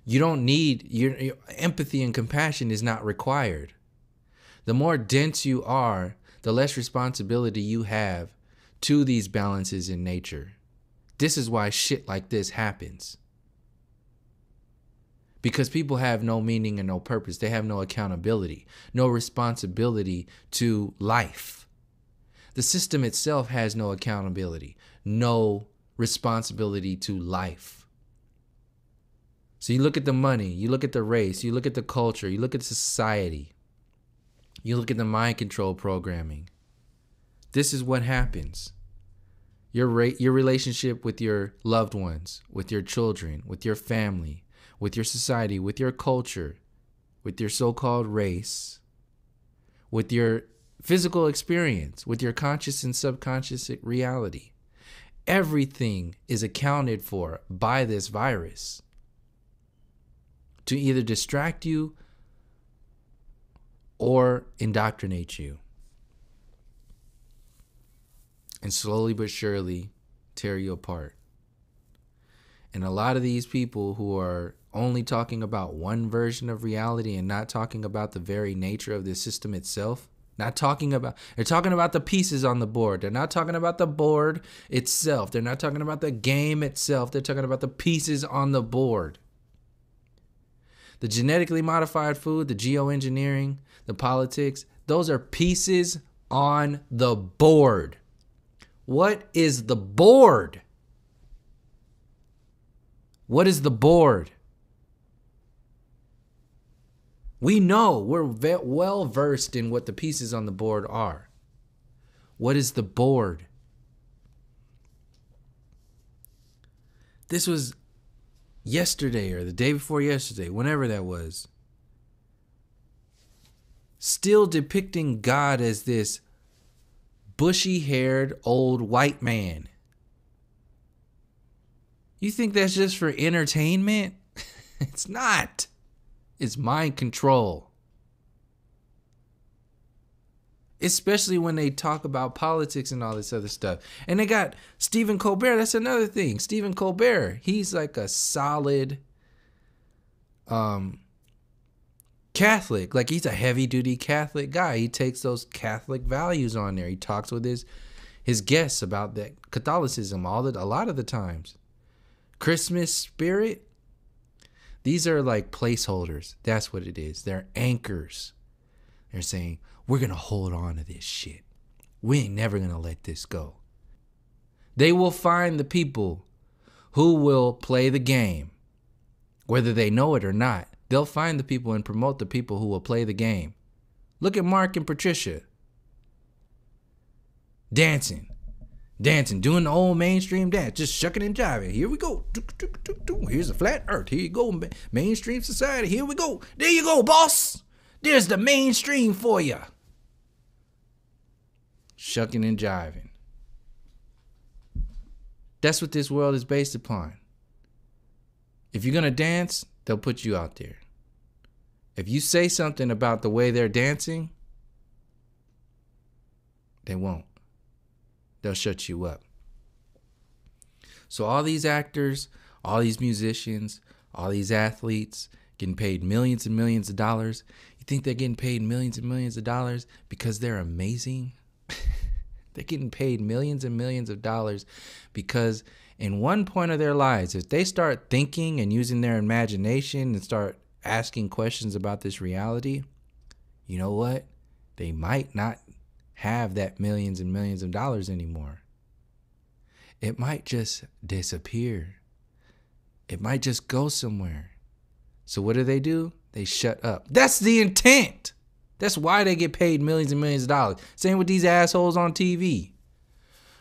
you don't need, your empathy and compassion is not required. The more dense you are, the less responsibility you have to these balances in nature. This is why shit like this happens. Because people have no meaning and no purpose. They have no accountability, no responsibility to life. The system itself has no accountability, no responsibility to life. So you look at the money, you look at the race, you look at the culture, you look at society, you look at the mind control programming. This is what happens. Your relationship with your loved ones, with your children, with your family, with your society, with your culture, with your so-called race, with your physical experience, with your conscious and subconscious reality. Everything is accounted for by this virus to either distract you or indoctrinate you. And slowly but surely tear you apart. And a lot of these people who are only talking about one version of reality and not talking about the very nature of the system itself, they're talking about the pieces on the board. They're not talking about the board itself. They're not talking about the game itself. They're talking about the pieces on the board. The genetically modified food, the geoengineering, the politics, those are pieces on the board. What is the board? What is the board? We know, we're well versed in what the pieces on the board are. What is the board? This was yesterday or the day before yesterday, whenever that was. Still depicting God as this bushy-haired old white man. You think that's just for entertainment? It's not. It's mind control. Especially when they talk about politics and all this other stuff. And they got Stephen Colbert. That's another thing. Stephen Colbert. He's like a solid Catholic. Like he's a heavy duty Catholic guy. He takes those Catholic values on there. He talks with his guests about that Catholicism a lot of the times. Christmas spirit. These are like placeholders. That's what it is. They're anchors. They're saying, we're going to hold on to this shit. We ain't never going to let this go. They will find the people who will play the game, whether they know it or not. They'll find the people and promote the people who will play the game. Look at Mark and Patricia. Dancing, doing the old mainstream dance, just shucking and jiving. Here we go. Here's a flat earth. Here you go, mainstream society. Here we go. There you go, boss. There's the mainstream for you. Shucking and jiving. That's what this world is based upon. If you're going to dance, they'll put you out there. If you say something about the way they're dancing, they won't. They'll shut you up. So all these actors, all these musicians, all these athletes getting paid millions and millions of dollars. You think they're getting paid millions and millions of dollars because they're amazing? They're getting paid millions and millions of dollars because in one point of their lives, if they start thinking and using their imagination and start asking questions about this reality, you know what? They might not have that millions and millions of dollars anymore. It might just disappear. It might just go somewhere. So what do? They shut up. That's the intent. That's why they get paid millions and millions of dollars. Same with these assholes on TV.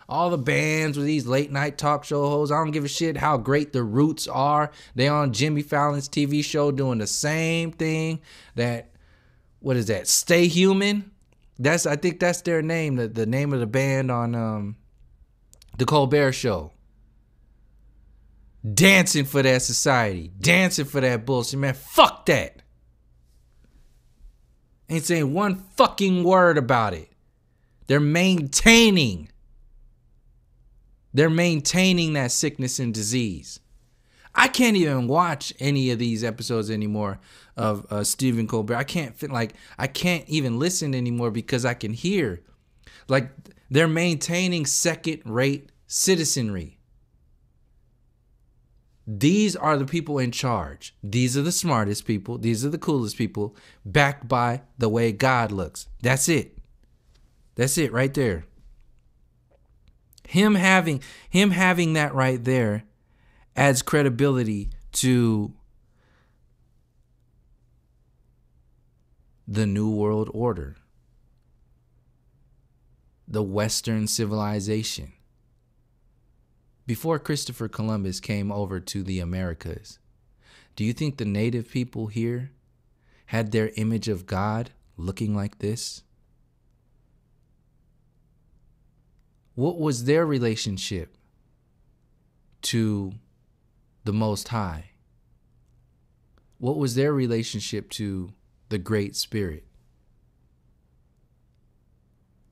All the bands with these late night talk show hosts, I don't give a shit how great the Roots are. They on Jimmy Fallon's TV show doing the same thing that, what is that? Stay Human? I think that's their name, the name of the band on the Colbert Show. Dancing for that society. Dancing for that bullshit, man. Fuck that. Ain't saying one fucking word about it. They're maintaining that sickness and disease. I can't even watch any of these episodes anymore of Stephen Colbert. I can't even listen anymore because I can hear like they're maintaining second-rate citizenry. These are the people in charge. These are the smartest people. These are the coolest people, backed by the way God looks. That's it. That's it right there. Him having that right there adds credibility to the New World Order, the Western civilization. Before Christopher Columbus came over to the Americas, do you think the native people here had their image of God looking like this? What was their relationship to the Most High? What was their relationship to the Great Spirit?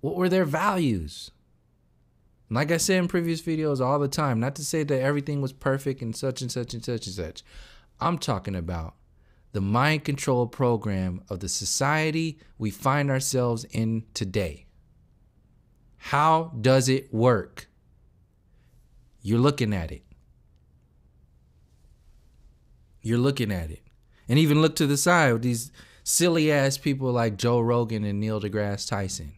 What were their values? Like I said in previous videos all the time, not to say that everything was perfect and such and such and such and such. I'm talking about the mind control program of the society we find ourselves in today. How does it work? You're looking at it. You're looking at it. And even look to the side with these silly ass people like Joe Rogan and Neil deGrasse Tyson.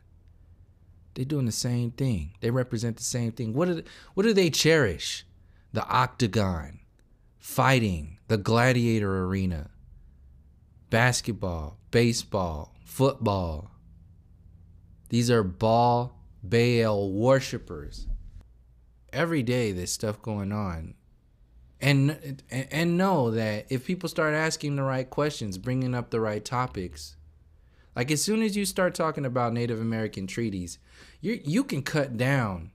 They're doing the same thing. They represent the same thing. What do they cherish? The octagon, fighting, the gladiator arena, basketball, baseball, football. These are Baal worshipers. Every day there's stuff going on. And know that if people start asking the right questions, bringing up the right topics, like as soon as you start talking about Native American treaties, you can cut down.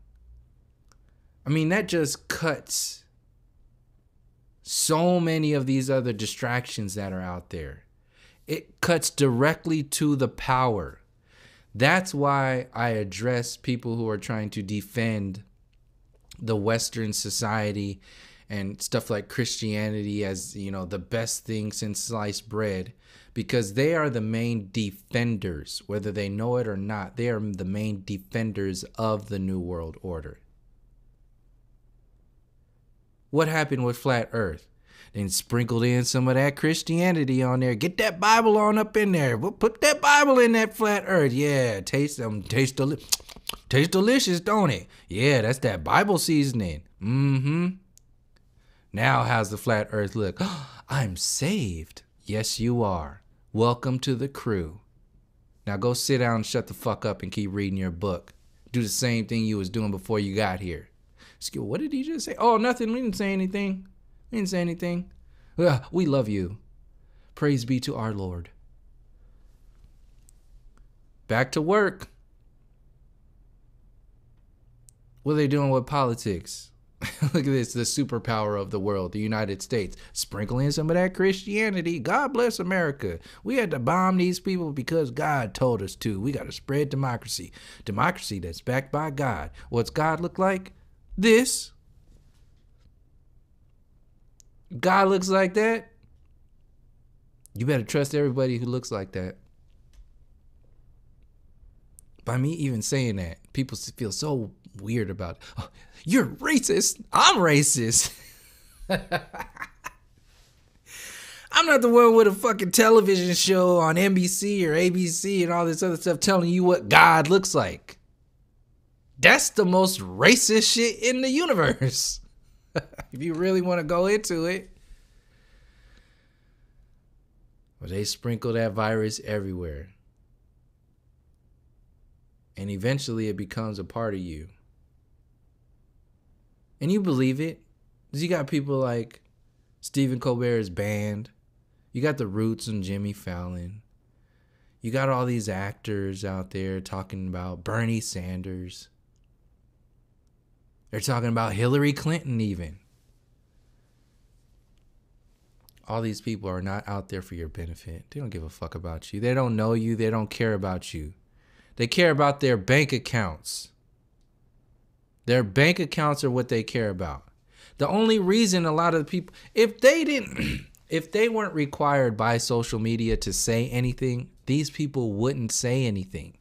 I mean, that just cuts so many of these other distractions that are out there. It cuts directly to the power. That's why I address people who are trying to defend the Western society and stuff like Christianity as, you know, the best thing since sliced bread, because they are the main defenders, whether they know it or not. They are the main defenders of the New World Order. What happened with Flat Earth? Then sprinkled in some of that Christianity on there. Get that Bible on up in there. We'll put that Bible in that Flat Earth. Yeah, taste delicious, don't it? Yeah, that's that Bible seasoning. Now how's the Flat Earth look? I'm saved. Yes, you are. Welcome to the crew. Now go sit down and shut the fuck up and keep reading your book. Do the same thing you was doing before you got here. What did he just say? Oh, nothing. We didn't say anything. We didn't say anything. We love you. Praise be to our Lord. Back to work. What are they doing with politics? Look at this, the superpower of the world, the United States. Sprinkle in some of that Christianity. God bless America. We had to bomb these people because God told us to. We got to spread democracy. Democracy that's backed by God. What's God look like? This. God looks like that. You better trust everybody who looks like that. By me even saying that, people feel so weird about it. Oh, you're racist. I'm racist. I'm not the one with a fucking television show on NBC or ABC and all this other stuff telling you what God looks like. That's the most racist shit in the universe. If you really want to go into it. Well, they sprinkle that virus everywhere. And eventually it becomes a part of you. And you believe it. Because you got people like Stephen Colbert's band. You got the Roots and Jimmy Fallon. You got all these actors out there talking about Bernie Sanders. They're talking about Hillary Clinton even. All these people are not out there for your benefit. They don't give a fuck about you. They don't know you. They don't care about you. They care about their bank accounts. Their bank accounts are what they care about. The only reason a lot of the people, if they weren't required by social media to say anything, these people wouldn't say anything.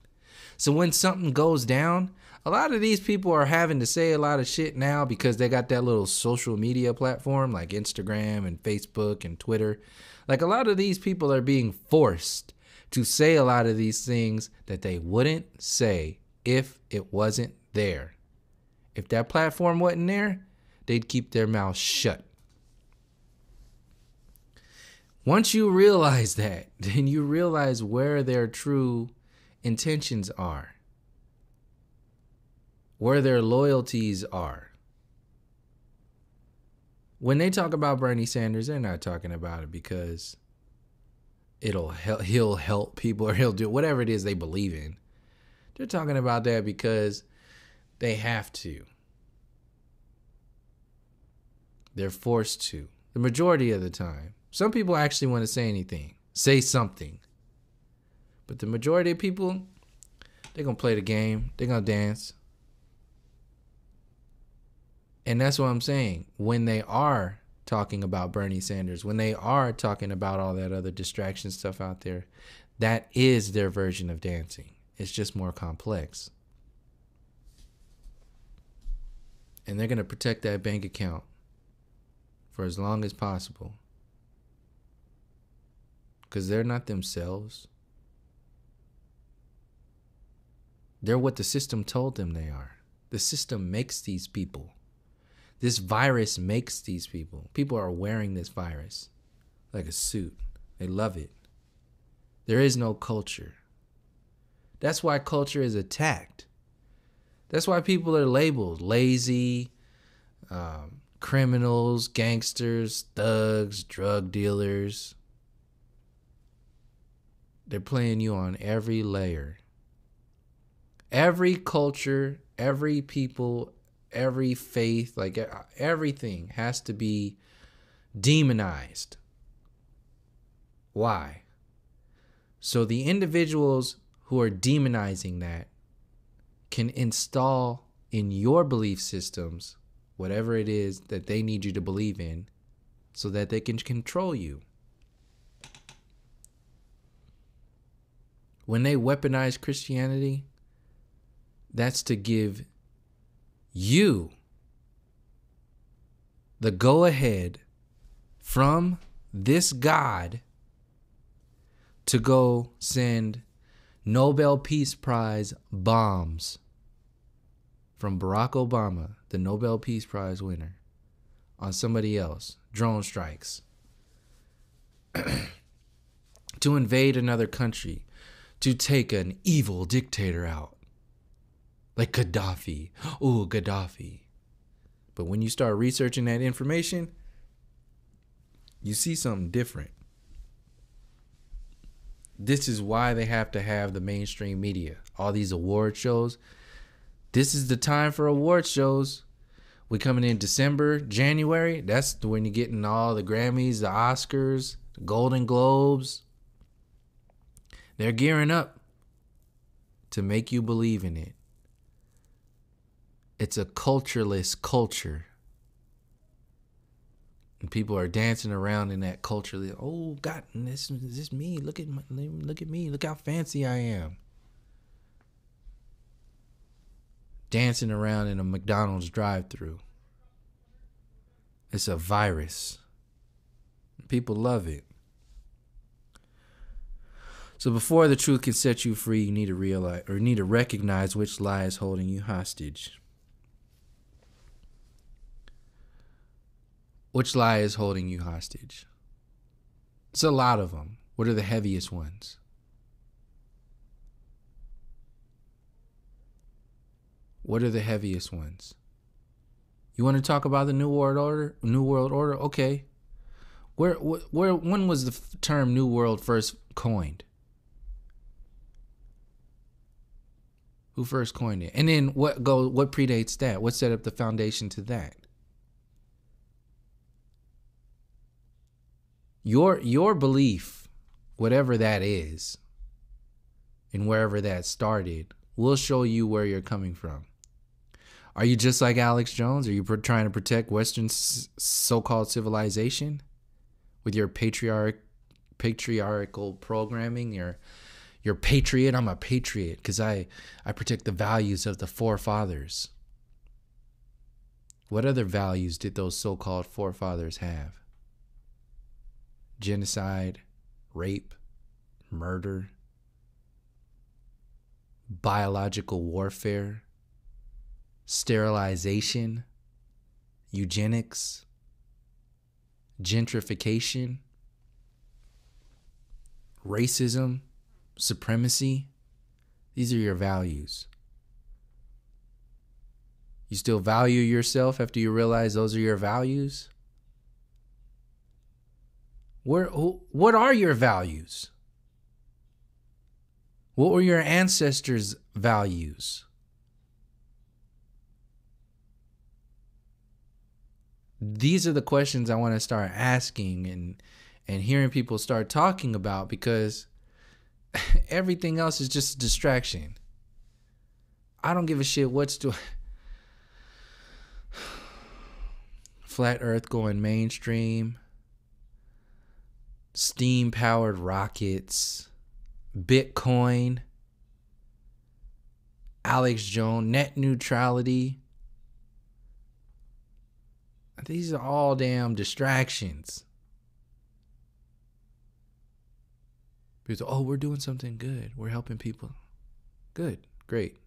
So when something goes down, a lot of these people are having to say a lot of shit now because they got that little social media platform like Instagram and Facebook and Twitter. Like a lot of these people are being forced to say a lot of these things that they wouldn't say if it wasn't there. If that platform wasn't there, they'd keep their mouth shut. Once you realize that, then you realize where their true intentions are, where their loyalties are. When they talk about Bernie Sanders, they're not talking about it because he'll help people or he'll do whatever it is they believe in. They're talking about that because they have to. They're forced to. The majority of the time. Some people actually want to say anything. Say something. But the majority of people, they're going to play the game. They're going to dance. And that's what I'm saying. When they are talking about Bernie Sanders, when they are talking about all that other distraction stuff out there, that is their version of dancing. It's just more complex. And they're going to protect that bank account for as long as possible. Because they're not themselves. They're what the system told them they are. The system makes these people. This virus makes these people. People are wearing this virus like a suit. They love it. There is no culture. That's why culture is attacked. That's why people are labeled lazy, criminals, gangsters, thugs, drug dealers. They're playing you on every layer. Every culture, every people, every faith, like everything has to be demonized. Why? So the individuals who are demonizing that can install in your belief systems whatever it is that they need you to believe in so that they can control you. When they weaponize Christianity, that's to give you the go-ahead from this God to go send Nobel Peace Prize bombs from Barack Obama, the Nobel Peace Prize winner, on somebody else, drone strikes, to invade another country, to take an evil dictator out. Like Gaddafi. Ooh, Gaddafi. But when you start researching that information, you see something different. This is why they have to have the mainstream media. All these award shows. This is the time for award shows. We coming in December, January. That's when you're getting all the Grammys, the Oscars, the Golden Globes. They're gearing up to make you believe in it. It's a cultureless culture. And people are dancing around in that culture. Oh, God, is this me? Look at me. Look how fancy I am. dancing around in a McDonald's drive-thru. It's a virus. People love it. So before the truth can set you free, you need to realize, or need to recognize, which lie is holding you hostage. Which lie is holding you hostage? It's a lot of them. What are the heaviest ones? What are the heaviest ones? You want to talk about the New World Order? New World Order? Okay. When was the term New World first coined? Who first coined it? And then what predates that? What set up the foundation to that? Your belief, whatever that is, and wherever that started, will show you where you're coming from. Are you just like Alex Jones? Are you trying to protect Western so-called civilization with your patriarchal programming? You're patriot. I'm a patriot because I protect the values of the forefathers. What other values did those so-called forefathers have? Genocide, rape, murder, biological warfare, sterilization, eugenics, gentrification, racism, supremacy. These are your values. You still value yourself after you realize those are your values? What are your values? What were your ancestors' values? These are the questions I want to start asking and hearing people start talking about, because everything else is just a distraction. I don't give a shit what's doing. Flat Earth going mainstream. Steam-powered rockets. Bitcoin. Alex Jones. Net neutrality. These are all damn distractions. People say, oh, we're doing something good. We're helping people. Good. Great.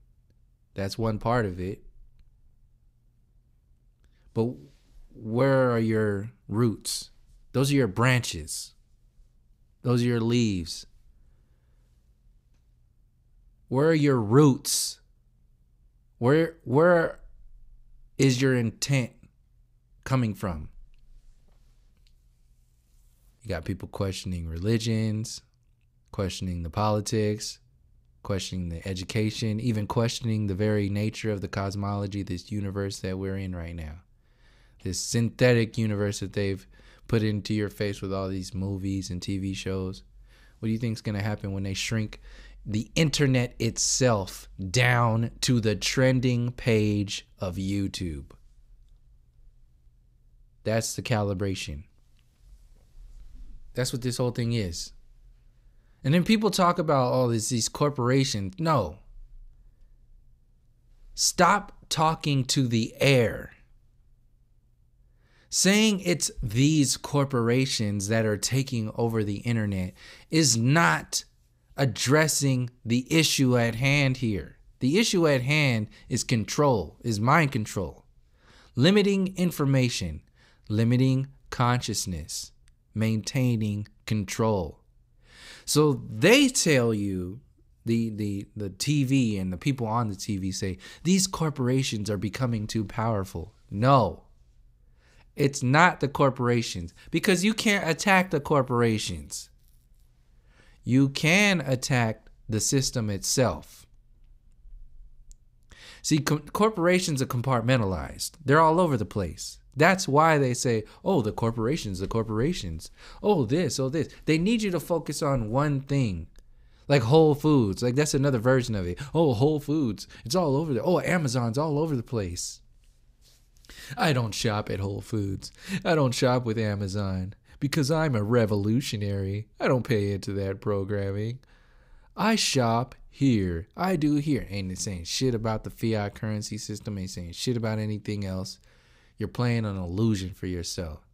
That's one part of it. But where are your roots? Those are your branches. Those are your leaves. Where are your roots? Where is your intent coming from? You got people questioning religions, questioning the politics, questioning the education, even questioning the very nature of the cosmology, this universe that we're in right now. This synthetic universe that they've put into your face with all these movies and TV shows. What do you think is going to happen when they shrink the internet itself down to the trending page of YouTube? That's the calibration. That's what this whole thing is. And then people talk about all these corporations. No. Stop talking to the air. Saying it's these corporations that are taking over the internet is not addressing the issue at hand here. The issue at hand is control, is mind control. Limiting information, limiting consciousness, maintaining control. So they tell you, the TV and the people on the TV say, these corporations are becoming too powerful. No. It's not the corporations, because you can't attack the corporations. You can attack the system itself. See, corporations are compartmentalized. They're all over the place. That's why they say, oh, the corporations. Oh, this, oh, this. They need you to focus on one thing. Like Whole Foods. Like, that's another version of it. Oh, Whole Foods. It's all over there. Oh, Amazon's all over the place. I don't shop at Whole Foods. I don't shop with Amazon because I'm a revolutionary. I don't pay into that programming. I shop here. I do here. Ain't saying shit about the fiat currency system. Ain't saying shit about anything else. You're playing an illusion for yourself.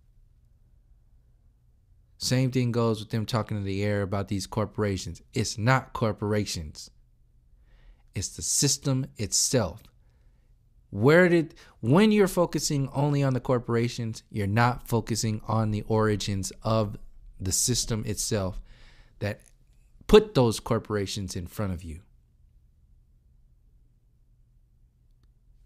Same thing goes with them talking to the air about these corporations. It's not corporations. It's the system itself. When you're focusing only on the corporations, you're not focusing on the origins of the system itself that put those corporations in front of you.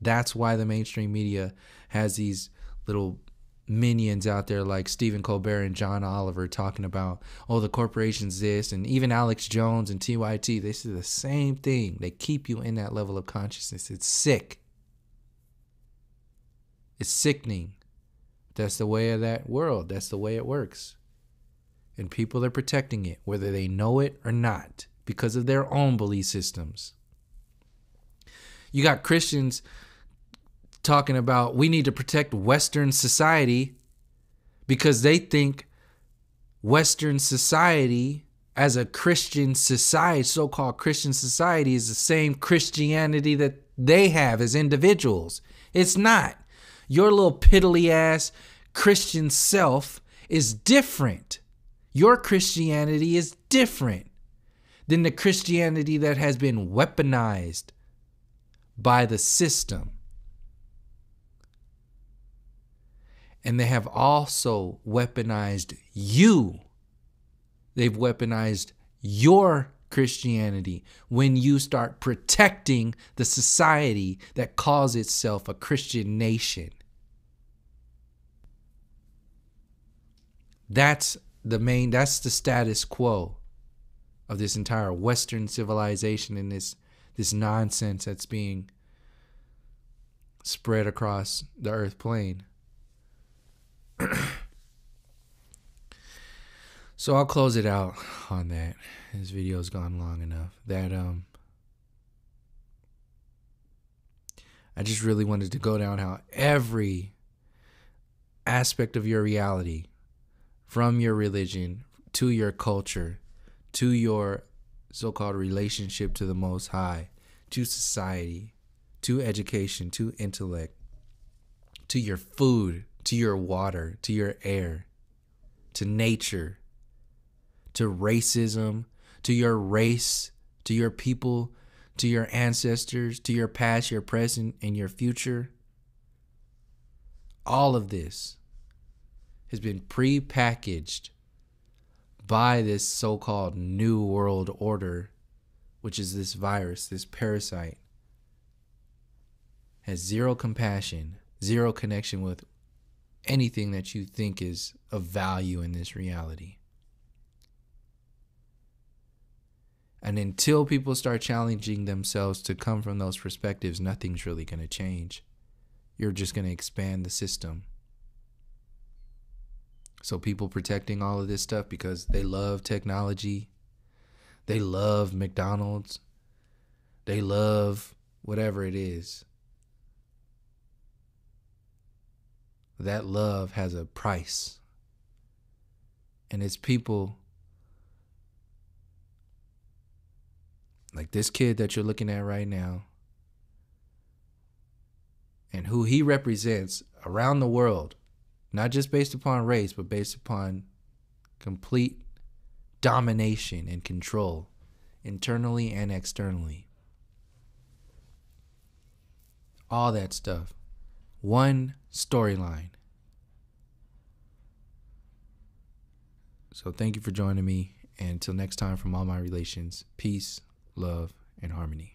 That's why the mainstream media has these little minions out there like Stephen Colbert and John Oliver talking about, oh, the corporation's this, and even Alex Jones and TYT, they say the same thing. They keep you in that level of consciousness. It's sick. It's sickening. That's the way of that world. That's the way it works. And people are protecting it, whether they know it or not, because of their own belief systems. You got Christians talking about we need to protect Western society because they think Western society as a Christian society, so-called Christian society, is the same Christianity that they have as individuals. It's not. Your little piddly ass Christian self is different. Your Christianity is different than the Christianity that has been weaponized by the system. And they have also weaponized you. They've weaponized your Christianity when you start protecting the society that calls itself a Christian nation. That's the status quo of this entire Western civilization and this nonsense that's being spread across the earth plane. So I'll close it out on that. This video's gone long enough. That I just really wanted to go down how every aspect of your reality, from your religion to your culture to your so-called relationship to the Most High, to society, to education, to intellect, to your food, to your water, to your air, to nature, to racism, to your race, to your people, to your ancestors, to your past, your present, and your future. All of this has been pre-packaged by this so-called New World Order, which is this virus, this parasite. Has zero compassion, zero connection with anything that you think is of value in this reality. And until people start challenging themselves to come from those perspectives, nothing's really going to change. You're just going to expand the system. So people protecting all of this stuff because they love technology, they love McDonald's, they love whatever it is. That love has a price. And it's people like this kid that you're looking at right now, and who he represents around the world, not just based upon race, but based upon complete domination and control, internally and externally. All that stuff. One storyline. So thank you for joining me. And until next time, from all my relations, peace, love, and harmony.